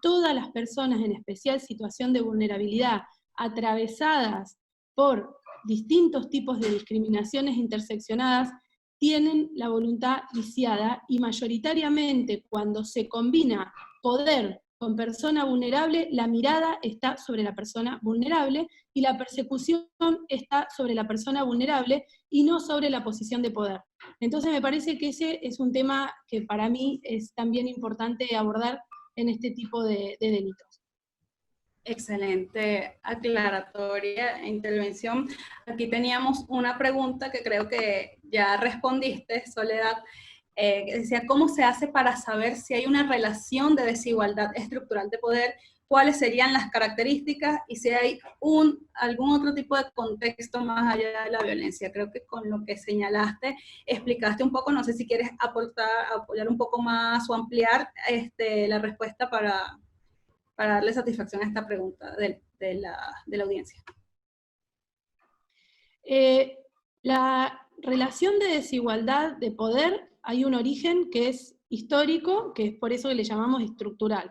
todas las personas en especial situación de vulnerabilidad atravesadas por distintos tipos de discriminaciones interseccionadas, tienen la voluntad viciada, y mayoritariamente cuando se combina poder con persona vulnerable, la mirada está sobre la persona vulnerable y la persecución está sobre la persona vulnerable y no sobre la posición de poder. Entonces me parece que ese es un tema que para mí es también importante abordar en este tipo de delitos.
Excelente aclaratoria e intervención. Aquí teníamos una pregunta que creo que ya respondiste, Soledad, que decía, ¿cómo se hace para saber si hay una relación de desigualdad estructural de poder? ¿Cuáles serían las características? Y si hay algún otro tipo de contexto más allá de la violencia. Creo que con lo que señalaste, explicaste un poco, no sé si quieres apoyar un poco más o ampliar la respuesta para darle satisfacción a esta pregunta de la audiencia.
La relación de desigualdad de poder, hay un origen que es histórico, que es por eso que le llamamos estructural.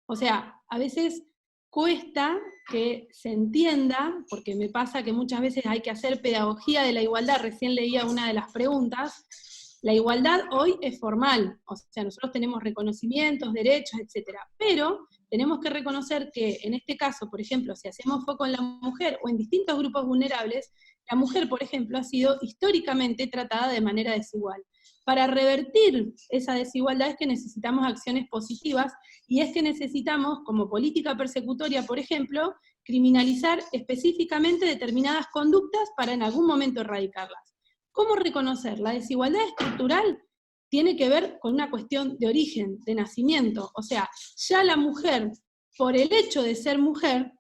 O sea, a veces cuesta que se entienda, porque me pasa que muchas veces hay que hacer pedagogía de la igualdad, recién leía una de las preguntas. La igualdad hoy es formal, o sea, nosotros tenemos reconocimientos, derechos, etcétera, pero tenemos que reconocer que en este caso, por ejemplo, si hacemos foco en la mujer o en distintos grupos vulnerables, la mujer, por ejemplo, ha sido históricamente tratada de manera desigual. Para revertir esa desigualdad es que necesitamos acciones positivas y es que necesitamos, como política persecutoria, por ejemplo, criminalizar específicamente determinadas conductas para en algún momento erradicarlas. ¿Cómo reconocer? La desigualdad estructural tiene que ver con una cuestión de origen, de nacimiento. O sea, ya la mujer, por el hecho de ser mujer,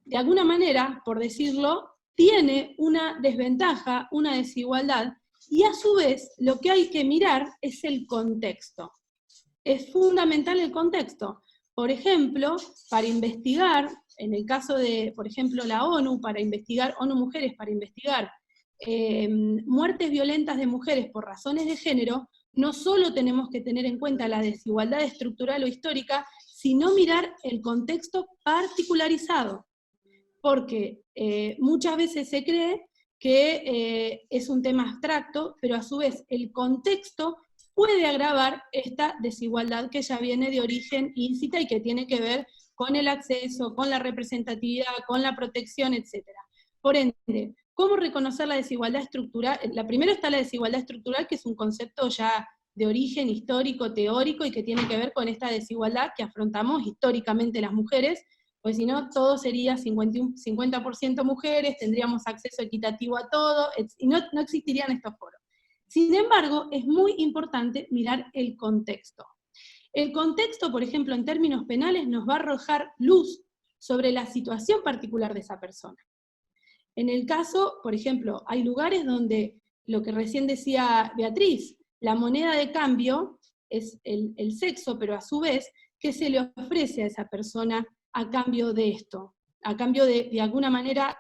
de alguna manera, por decirlo, tiene una desventaja, una desigualdad, y a su vez lo que hay que mirar es el contexto. Es fundamental el contexto. Por ejemplo, para investigar, en el caso de, por ejemplo, la ONU, para investigar, ONU Mujeres, para investigar muertes violentas de mujeres por razones de género, no solo tenemos que tener en cuenta la desigualdad estructural o histórica, sino mirar el contexto particularizado. Porque muchas veces se cree que es un tema abstracto, pero a su vez el contexto puede agravar esta desigualdad que ya viene de origen íncita y que tiene que ver con el acceso, con la representatividad, con la protección, etc. Por ende, ¿cómo reconocer la desigualdad estructural? La primera está la desigualdad estructural, que es un concepto ya de origen histórico, teórico, y que tiene que ver con esta desigualdad que afrontamos históricamente las mujeres, pues si no, todo sería 50% mujeres, tendríamos acceso equitativo a todo, y no existirían estos foros. Sin embargo, es muy importante mirar el contexto. El contexto, por ejemplo, en términos penales, nos va a arrojar luz sobre la situación particular de esa persona. En el caso, por ejemplo, hay lugares donde, lo que recién decía Beatriz, la moneda de cambio es el sexo, pero a su vez, ¿qué se le ofrece a esa persona a cambio de esto? A cambio de alguna manera,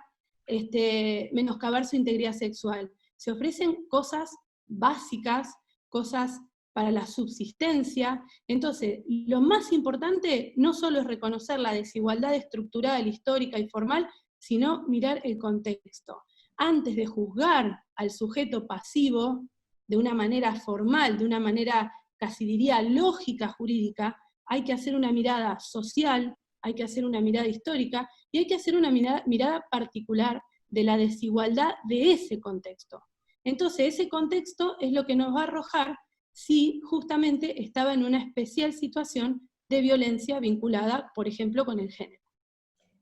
menoscabar su integridad sexual. Se ofrecen cosas básicas, cosas para la subsistencia. Entonces, lo más importante no solo es reconocer la desigualdad estructural, histórica y formal, sino mirar el contexto. Antes de juzgar al sujeto pasivo de una manera formal, de una manera casi diría lógica jurídica, hay que hacer una mirada social, hay que hacer una mirada histórica, y hay que hacer una mirada particular de la desigualdad de ese contexto. Entonces, ese contexto es lo que nos va a arrojar si justamente estaba en una especial situación de violencia vinculada, por ejemplo, con el género.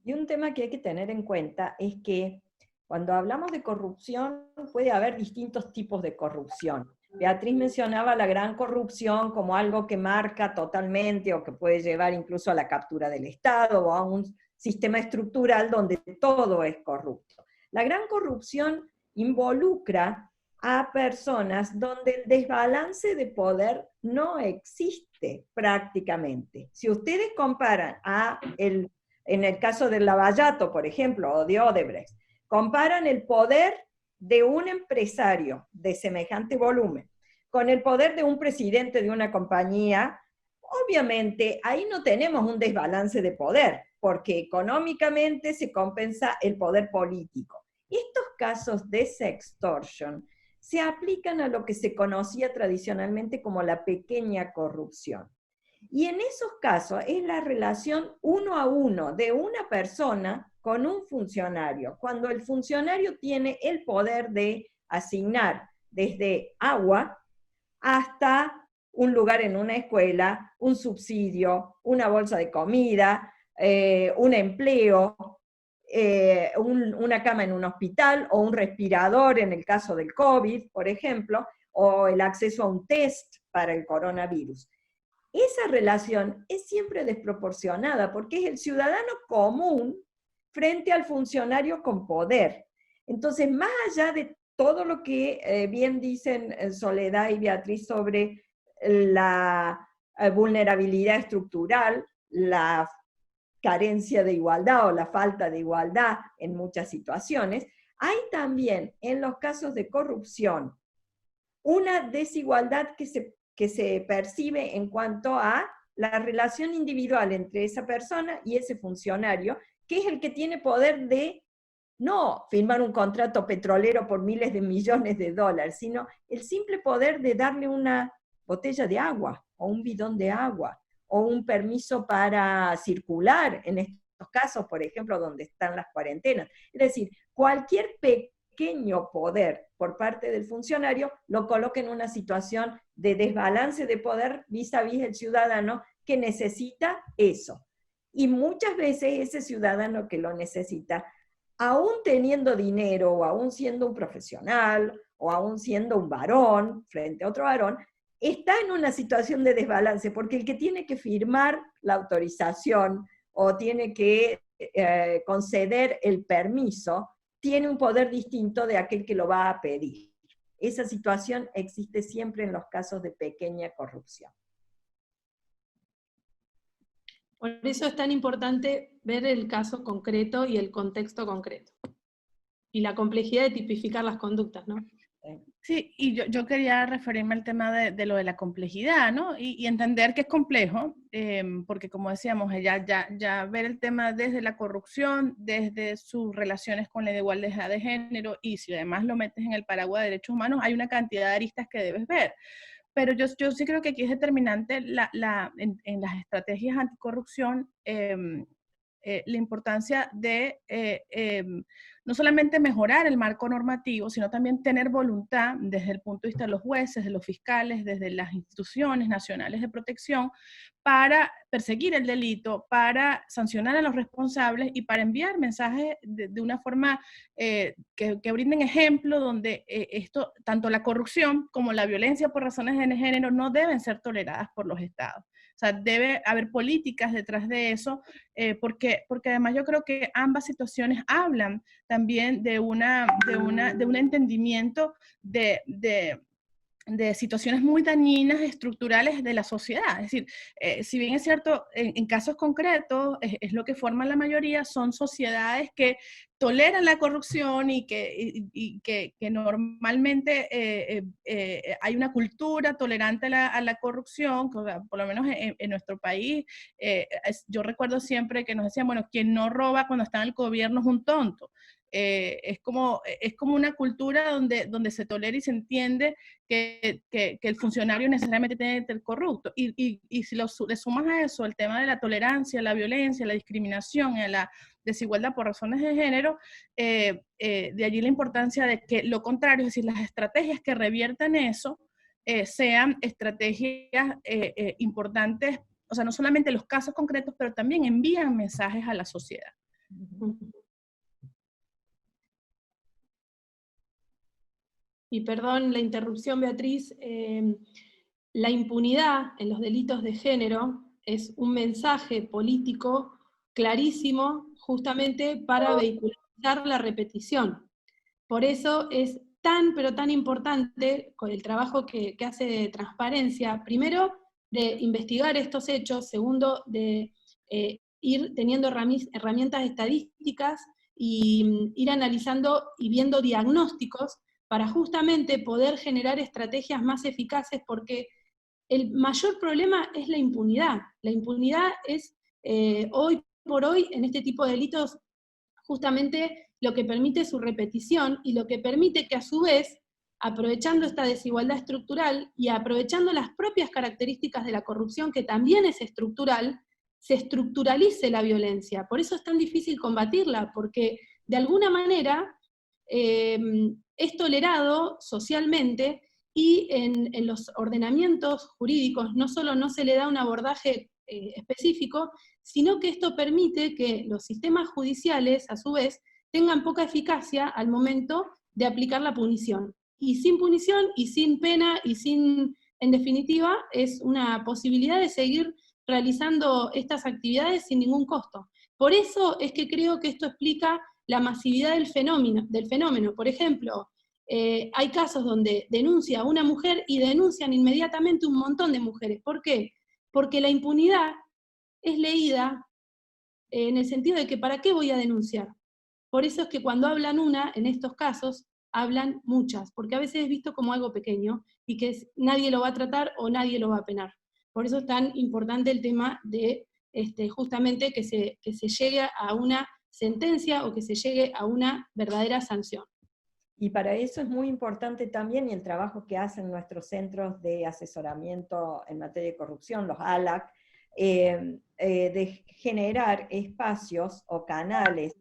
Y un tema que hay que tener en cuenta es que cuando hablamos de corrupción puede haber distintos tipos de corrupción. Beatriz mencionaba la gran corrupción como algo que marca totalmente o que puede llevar incluso a la captura del Estado o a un sistema estructural donde todo es corrupto. La gran corrupción involucra a personas donde el desbalance de poder no existe prácticamente. Si ustedes comparan en el caso del Lavallato, por ejemplo, o de Odebrecht, comparan el poder de un empresario de semejante volumen con el poder de un presidente de una compañía, obviamente ahí no tenemos un desbalance de poder, porque económicamente se compensa el poder político. Estos casos de sextortion se aplican a lo que se conocía tradicionalmente como la pequeña corrupción. Y en esos casos es la relación 1 a 1 de una persona con un funcionario, cuando el funcionario tiene el poder de asignar desde agua hasta un lugar en una escuela, un subsidio, una bolsa de comida, un empleo, una cama en un hospital, o un respirador en el caso del COVID, por ejemplo, o el acceso a un test para el coronavirus. Esa relación es siempre desproporcionada, porque es el ciudadano común frente al funcionario con poder. Entonces, más allá de todo lo que bien dicen Soledad y Beatriz sobre la vulnerabilidad estructural, la carencia de igualdad o la falta de igualdad en muchas situaciones, hay también en los casos de corrupción una desigualdad que se percibe en cuanto a la relación individual entre esa persona y ese funcionario, que es el que tiene poder de no firmar un contrato petrolero por miles de millones de dólares, sino el simple poder de darle una botella de agua, o un bidón de agua, o un permiso para circular, en estos casos, por ejemplo, donde están las cuarentenas. Es decir, cualquier pequeño poder por parte del funcionario lo coloca en una situación de desbalance de poder vis a vis el ciudadano que necesita eso. Y muchas veces ese ciudadano que lo necesita, aún teniendo dinero, o aún siendo un profesional, o aún siendo un varón frente a otro varón, está en una situación de desbalance, porque el que tiene que firmar la autorización o tiene que conceder el permiso, tiene un poder distinto de aquel que lo va a pedir. Esa situación existe siempre en los casos de pequeña corrupción.
Por eso es tan importante ver el caso concreto y el contexto concreto. Y la complejidad de tipificar las conductas, ¿no?
Sí, y yo quería referirme al tema de lo de la complejidad, ¿no? Y entender que es complejo, porque como decíamos, ya ver el tema desde la corrupción, desde sus relaciones con la igualdad de género, y si además lo metes en el paraguas de derechos humanos, hay una cantidad de aristas que debes ver. Pero yo sí creo que aquí es determinante en las estrategias anticorrupción, la importancia de no solamente mejorar el marco normativo, sino también tener voluntad desde el punto de vista de los jueces, de los fiscales, desde las instituciones nacionales de protección, para perseguir el delito, para sancionar a los responsables y para enviar mensajes de una forma que brinden ejemplo donde esto, tanto la corrupción como la violencia por razones de género no deben ser toleradas por los estados. O sea, debe haber políticas detrás de eso, porque además yo creo que ambas situaciones hablan también de un entendimiento de situaciones muy dañinas, estructurales de la sociedad. Es decir, si bien es cierto, en casos concretos, es lo que forman la mayoría, son sociedades que toleran la corrupción y que normalmente hay una cultura tolerante a la corrupción, por lo menos en nuestro país. Yo recuerdo siempre que nos decían, bueno, quien no roba cuando está en el gobierno es un tonto. Es como una cultura donde se tolera y se entiende que el funcionario necesariamente tiene que ser corrupto. Y si le sumas a eso el tema de la tolerancia, la violencia, la discriminación y la desigualdad por razones de género, de allí la importancia de que lo contrario, es decir, las estrategias que reviertan eso, sean estrategias importantes, o sea, no solamente los casos concretos, pero también envían mensajes a la sociedad.
Y perdón la interrupción, Beatriz, la impunidad en los delitos de género es un mensaje político clarísimo justamente para vehiculizar la repetición. Por eso es tan, pero tan importante con el trabajo que hace de transparencia, primero, de investigar estos hechos, segundo, de ir teniendo herramientas estadísticas y ir analizando y viendo diagnósticos para justamente poder generar estrategias más eficaces, porque el mayor problema es la impunidad. La impunidad es hoy por hoy en este tipo de delitos justamente lo que permite su repetición y lo que permite que a su vez aprovechando esta desigualdad estructural y aprovechando las propias características de la corrupción, que también es estructural, se estructuralice la violencia. Por eso es tan difícil combatirla, porque de alguna manera es tolerado socialmente, y en los ordenamientos jurídicos no solo no se le da un abordaje específico, sino que esto permite que los sistemas judiciales, a su vez, tengan poca eficacia al momento de aplicar la punición. Y sin punición, y sin pena, y sin, en definitiva, es una posibilidad de seguir realizando estas actividades sin ningún costo. Por eso es que creo que esto explica la masividad del fenómeno. Por ejemplo, hay casos donde denuncia a una mujer y denuncian inmediatamente un montón de mujeres. ¿Por qué? Porque la impunidad es leída en el sentido de que ¿para qué voy a denunciar? Por eso es que cuando hablan una, en estos casos, hablan muchas, porque a veces es visto como algo pequeño y que nadie lo va a tratar o nadie lo va a penar. Por eso es tan importante el tema de justamente que se llegue a una sentencia o que se llegue a una verdadera sanción.
Y para eso es muy importante también, y el trabajo que hacen nuestros centros de asesoramiento en materia de corrupción, los ALAC, de generar espacios o canales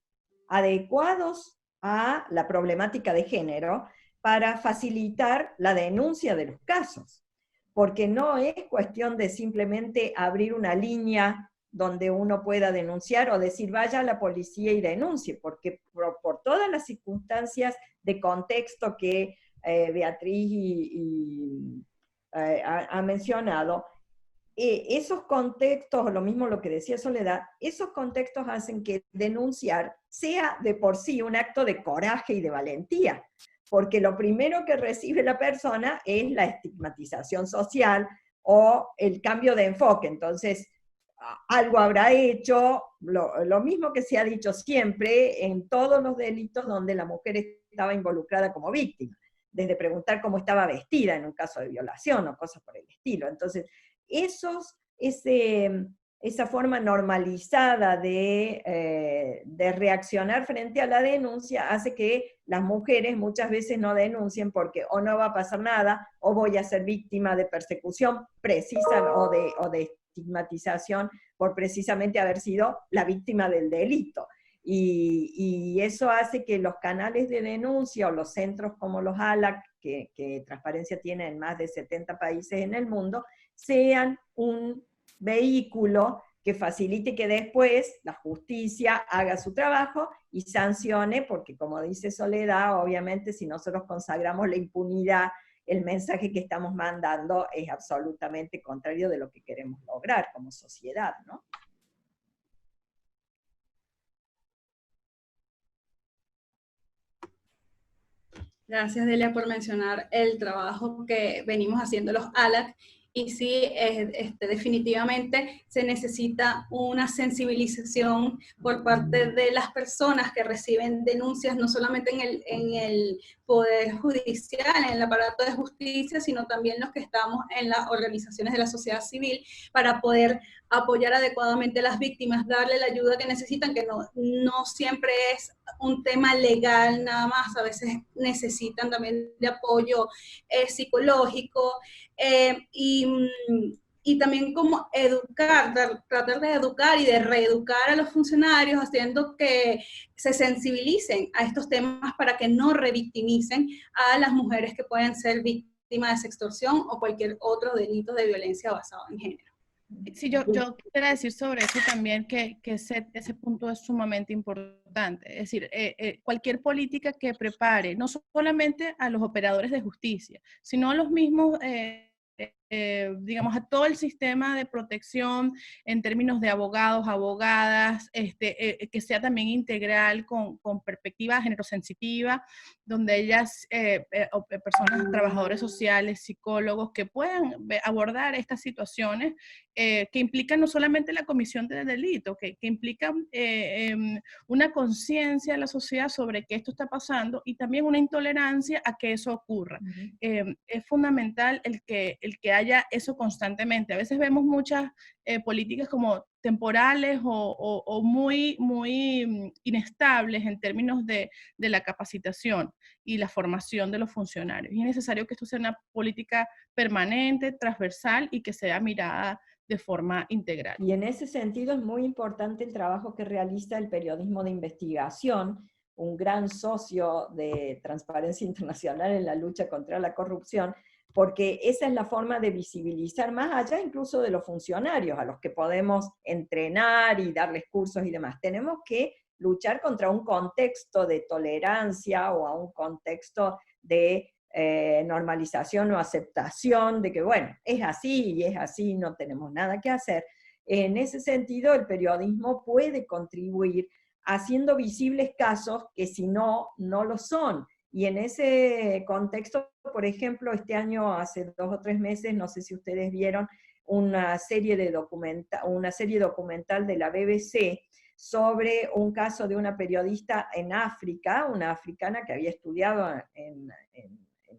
adecuados a la problemática de género para facilitar la denuncia de los casos. Porque no es cuestión de simplemente abrir una línea donde uno pueda denunciar o decir vaya a la policía y denuncie, porque por todas las circunstancias de contexto que Beatriz ha mencionado, esos contextos, lo mismo lo que decía Soledad, esos contextos hacen que denunciar sea de por sí un acto de coraje y de valentía, porque lo primero que recibe la persona es la estigmatización social o el cambio de enfoque. Entonces, algo habrá hecho, lo mismo que se ha dicho siempre en todos los delitos donde la mujer estaba involucrada como víctima, desde preguntar cómo estaba vestida en un caso de violación o cosas por el estilo. Entonces, esa forma normalizada de reaccionar frente a la denuncia hace que las mujeres muchas veces no denuncien porque o no va a pasar nada, o voy a ser víctima de persecución precisa o de estigmatización por precisamente haber sido la víctima del delito. Y eso hace que los canales de denuncia o los centros como los ALAC, que Transparencia tiene en más de 70 países en el mundo, sean un vehículo que facilite que después la justicia haga su trabajo y sancione, porque como dice Soledad, obviamente si nosotros consagramos la impunidad, el mensaje que estamos mandando es absolutamente contrario de lo que queremos lograr como sociedad, ¿no?
Gracias, Delia, por mencionar el trabajo que venimos haciendo los ALAC. Y sí, definitivamente se necesita una sensibilización por parte de las personas que reciben denuncias, no solamente en el Poder Judicial, en el aparato de justicia, sino también los que estamos en las organizaciones de la sociedad civil, para poder apoyar adecuadamente a las víctimas, darle la ayuda que necesitan, que no siempre es un tema legal nada más, a veces necesitan también de apoyo psicológico, y también como educar, tratar de educar y de reeducar a los funcionarios, haciendo que se sensibilicen a estos temas para que no revictimicen a las mujeres que pueden ser víctimas de sextorsión o cualquier otro delito de violencia basado en género.
Sí, yo quisiera decir sobre eso también que ese punto es sumamente importante. Es decir, cualquier política que prepare, no solamente a los operadores de justicia, sino a los mismos, digamos, a todo el sistema de protección en términos de abogados, abogadas, que sea también integral con perspectiva género-sensitiva, donde ellas, personas, trabajadores sociales, psicólogos, que puedan abordar estas situaciones que implican no solamente la comisión de delito, que implican una conciencia de la sociedad sobre que esto está pasando y también una intolerancia a que eso ocurra. Es fundamental el que haya haya eso constantemente. A veces vemos muchas políticas como temporales o muy, muy inestables en términos de la capacitación y la formación de los funcionarios. Y es necesario que esto sea una política permanente, transversal y que sea mirada de forma integral.
Y en ese sentido es muy importante el trabajo que realiza el periodismo de investigación, un gran socio de Transparencia Internacional en la lucha contra la corrupción, porque esa es la forma de visibilizar más allá incluso de los funcionarios, a los que podemos entrenar y darles cursos y demás. Tenemos que luchar contra un contexto de tolerancia o a un contexto de normalización o aceptación de que, bueno, es así y es así, no tenemos nada que hacer. En ese sentido, el periodismo puede contribuir haciendo visibles casos que si no, no lo son. Y en ese contexto, por ejemplo, este año, hace 2 o 3 meses, no sé si ustedes vieron, una serie documental de la BBC sobre un caso de una periodista en África, una africana que había estudiado en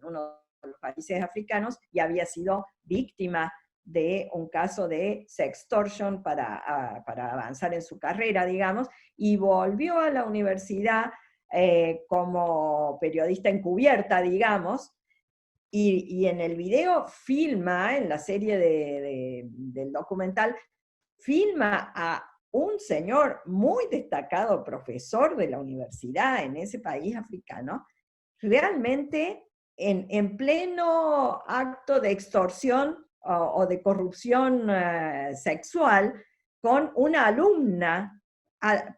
uno de los países africanos y había sido víctima de un caso de sextortion para avanzar en su carrera, digamos, y volvió a la universidad como periodista encubierta, digamos, y en el video filma, en la serie del documental, filma a un señor muy destacado, profesor de la universidad en ese país africano, realmente en pleno acto de extorsión o de corrupción sexual con una alumna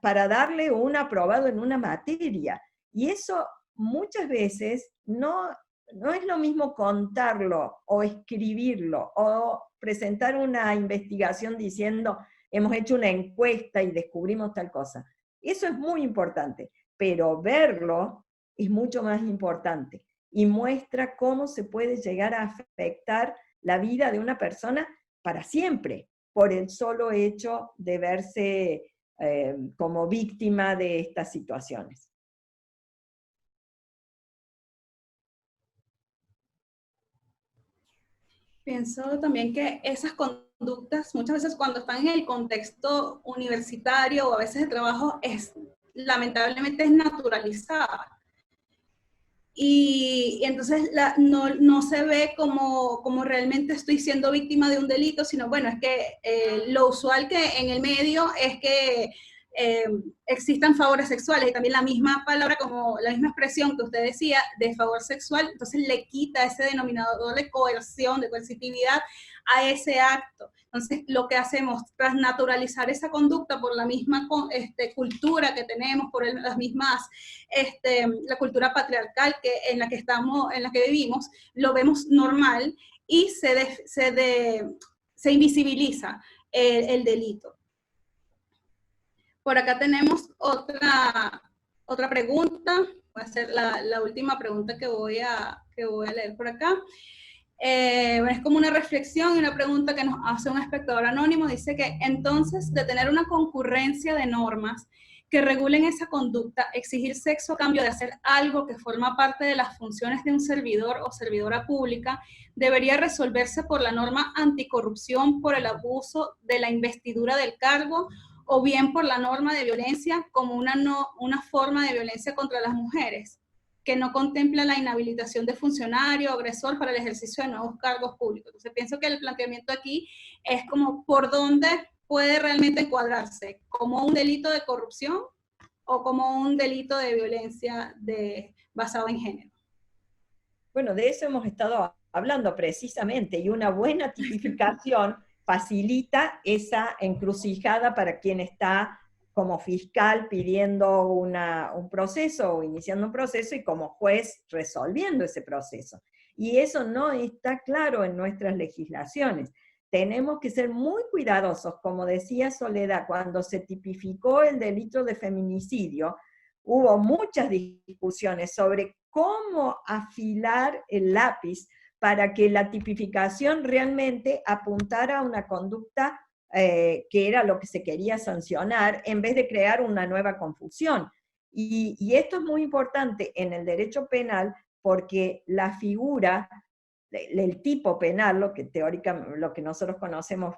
para darle un aprobado en una materia. Y eso muchas veces no es lo mismo contarlo o escribirlo o presentar una investigación diciendo hemos hecho una encuesta y descubrimos tal cosa. Eso es muy importante, pero verlo es mucho más importante y muestra cómo se puede llegar a afectar la vida de una persona para siempre, por el solo hecho de verse como víctima de estas situaciones.
Pienso también que esas conductas, muchas veces cuando están en el contexto universitario o a veces de trabajo, lamentablemente es naturalizada. Y entonces no se ve como realmente estoy siendo víctima de un delito, sino bueno, es que lo usual que en el medio es que existan favores sexuales, y también la misma palabra, como la misma expresión que usted decía, de favor sexual, entonces le quita ese denominador de coerción, de coercitividad a ese acto. Entonces, lo que hacemos tras naturalizar esa conducta por la misma cultura que tenemos, por las mismas, la cultura patriarcal en la que vivimos, lo vemos normal y se invisibiliza el delito. Por acá tenemos otra pregunta. Voy a hacer la última pregunta que voy a leer por acá. Es como una reflexión y una pregunta que nos hace un espectador anónimo. Dice que entonces, de tener una concurrencia de normas que regulen esa conducta, exigir sexo a cambio de hacer algo que forma parte de las funciones de un servidor o servidora pública, debería resolverse por la norma anticorrupción, por el abuso de la investidura del cargo, o bien por la norma de violencia como una forma de violencia contra las mujeres, que no contempla la inhabilitación de funcionario o agresor para el ejercicio de nuevos cargos públicos. Entonces pienso que el planteamiento aquí es como por dónde puede realmente encuadrarse, como un delito de corrupción o como un delito de violencia basado en género.
Bueno, de eso hemos estado hablando precisamente, y una buena tipificación facilita esa encrucijada para quien está como fiscal pidiendo un proceso o iniciando un proceso y como juez resolviendo ese proceso. Y eso no está claro en nuestras legislaciones. Tenemos que ser muy cuidadosos, como decía Soledad, cuando se tipificó el delito de feminicidio, hubo muchas discusiones sobre cómo afilar el lápiz para que la tipificación realmente apuntara a una conducta que era lo que se quería sancionar, en vez de crear una nueva confusión. Y esto es muy importante en el derecho penal, porque la figura el tipo penal, lo que teóricamente, lo que nosotros conocemos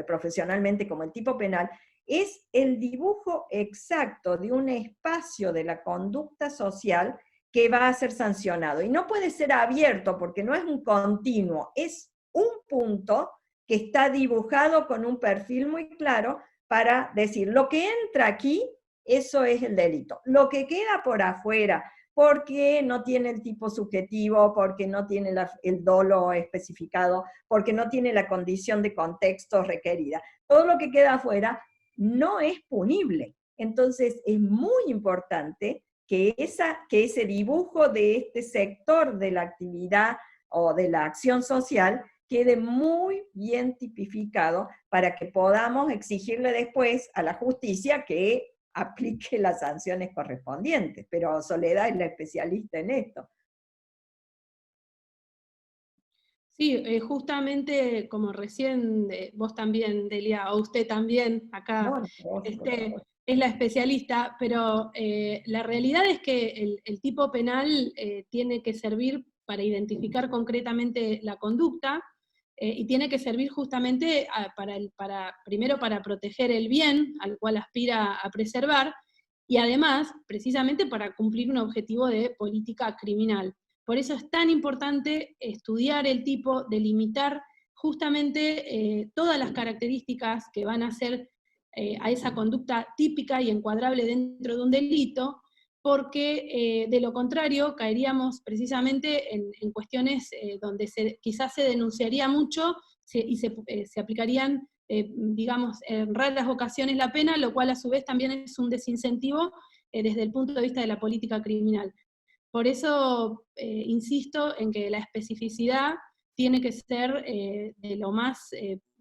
profesionalmente como el tipo penal, es el dibujo exacto de un espacio de la conducta social que va a ser sancionado. Y no puede ser abierto porque no es un continuo, es un punto que está dibujado con un perfil muy claro para decir, lo que entra aquí, eso es el delito. Lo que queda por afuera, porque no tiene el tipo subjetivo, porque no tiene el dolo especificado, porque no tiene la condición de contexto requerida. Todo lo que queda afuera no es punible. Entonces es muy importante que ese dibujo de este sector de la actividad o de la acción social quede muy bien tipificado para que podamos exigirle después a la justicia que aplique las sanciones correspondientes. Pero Soledad es la especialista en esto.
Sí, justamente como recién vos también, Delia, o usted también, acá
No, vos,
es la especialista, pero la realidad es que el tipo penal tiene que servir para identificar concretamente la conducta, y tiene que servir justamente primero para proteger el bien al cual aspira a preservar, y además, precisamente para cumplir un objetivo de política criminal. Por eso es tan importante estudiar el tipo, delimitar justamente todas las características que van a hacer a esa conducta típica y encuadrable dentro de un delito, porque de lo contrario caeríamos precisamente en cuestiones donde quizás se denunciaría mucho y se aplicarían, digamos, en raras ocasiones la pena, lo cual a su vez también es un desincentivo desde el punto de vista de la política criminal. Por eso insisto en que la especificidad tiene que ser de lo más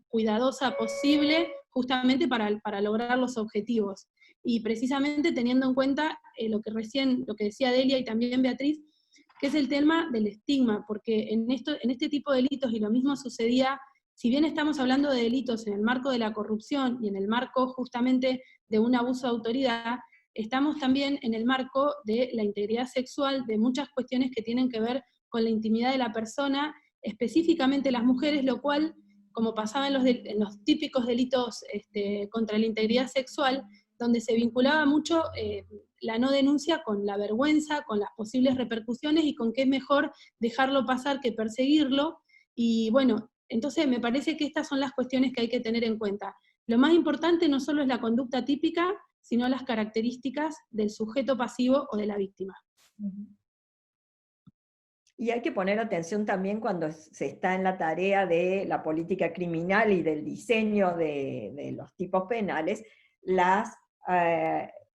cuidadosa posible, justamente para lograr los objetivos. Y precisamente teniendo en cuenta lo que decía Delia y también Beatriz, que es el tema del estigma, porque en este tipo de delitos, y lo mismo sucedía, si bien estamos hablando de delitos en el marco de la corrupción y en el marco justamente de un abuso de autoridad, estamos también en el marco de la integridad sexual, de muchas cuestiones que tienen que ver con la intimidad de la persona, específicamente las mujeres, lo cual, como pasaba en los típicos delitos contra la integridad sexual, donde se vinculaba mucho la no denuncia con la vergüenza, con las posibles repercusiones y con que es mejor dejarlo pasar que perseguirlo. Y bueno, entonces me parece que estas son las cuestiones que hay que tener en cuenta. Lo más importante no solo es la conducta típica, sino las características del sujeto pasivo o de la víctima.
Y hay que poner atención también cuando se está en la tarea de la política criminal y del diseño de los tipos penales,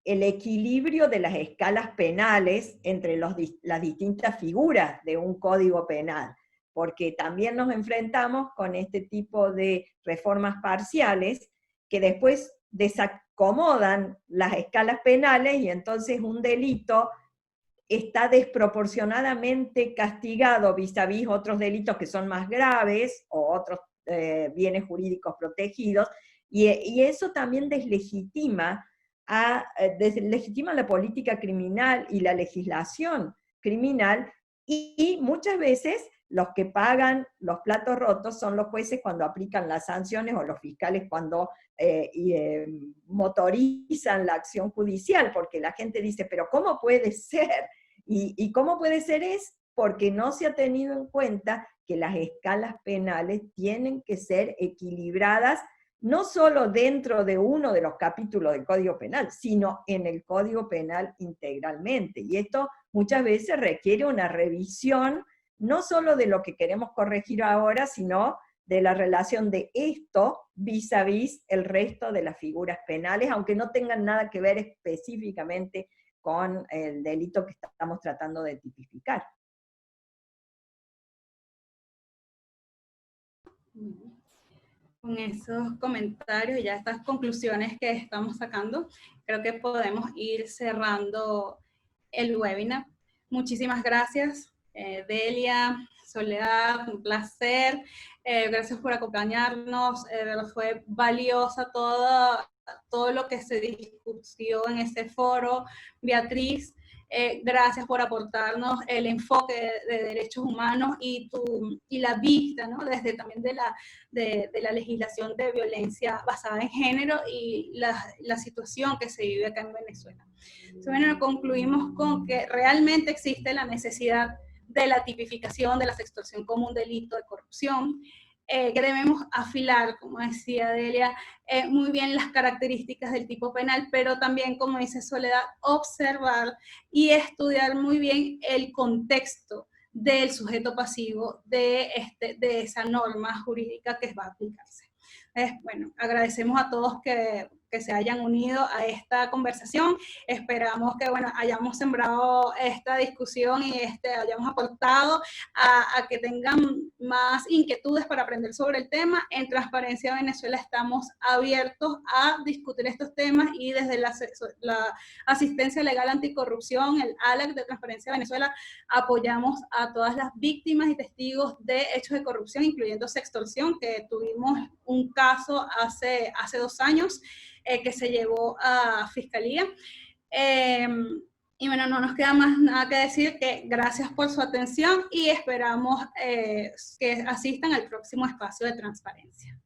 el equilibrio de las escalas penales entre las distintas figuras de un código penal, porque también nos enfrentamos con este tipo de reformas parciales que después desacomodan las escalas penales y entonces un delito está desproporcionadamente castigado vis-a-vis otros delitos que son más graves o otros bienes jurídicos protegidos, y eso también deslegitima la política criminal y la legislación criminal, y muchas veces los que pagan los platos rotos son los jueces cuando aplican las sanciones o los fiscales cuando motorizan la acción judicial, porque la gente dice, pero ¿cómo puede ser? ¿Y cómo puede ser? Es porque no se ha tenido en cuenta que las escalas penales tienen que ser equilibradas, no solo dentro de uno de los capítulos del Código Penal, sino en el Código Penal integralmente. Y esto muchas veces requiere una revisión, no solo de lo que queremos corregir ahora, sino de la relación de esto vis-a-vis el resto de las figuras penales, aunque no tengan nada que ver específicamente con el delito que estamos tratando de tipificar.
Con esos comentarios y ya estas conclusiones que estamos sacando, creo que podemos ir cerrando el webinar. Muchísimas gracias, Delia, Soledad, un placer. Gracias por acompañarnos. Fue valiosa todo lo que se discutió en este foro. Beatriz, Gracias por aportarnos el enfoque de derechos humanos y la vista, ¿no? Desde también de la legislación de violencia basada en género y la situación que se vive acá en Venezuela. Entonces, bueno, concluimos con que realmente existe la necesidad de la tipificación de la sextorsión como un delito de corrupción, que debemos afilar, como decía Delia, muy bien las características del tipo penal, pero también, como dice Soledad, observar y estudiar muy bien el contexto del sujeto pasivo de esa norma jurídica que va a aplicarse. Bueno, agradecemos a todos que se hayan unido a esta conversación. Esperamos que, bueno, hayamos sembrado esta discusión y hayamos aportado a que tengan más inquietudes para aprender sobre el tema. En Transparencia Venezuela estamos abiertos a discutir estos temas y desde la Asistencia Legal Anticorrupción, el ALAC de Transparencia Venezuela, apoyamos a todas las víctimas y testigos de hechos de corrupción, incluyendo sextorsión, que tuvimos un caso hace 2 años que se llevó a Fiscalía. Y bueno, no nos queda más nada que decir que gracias por su atención y esperamos que asistan al próximo espacio de transparencia.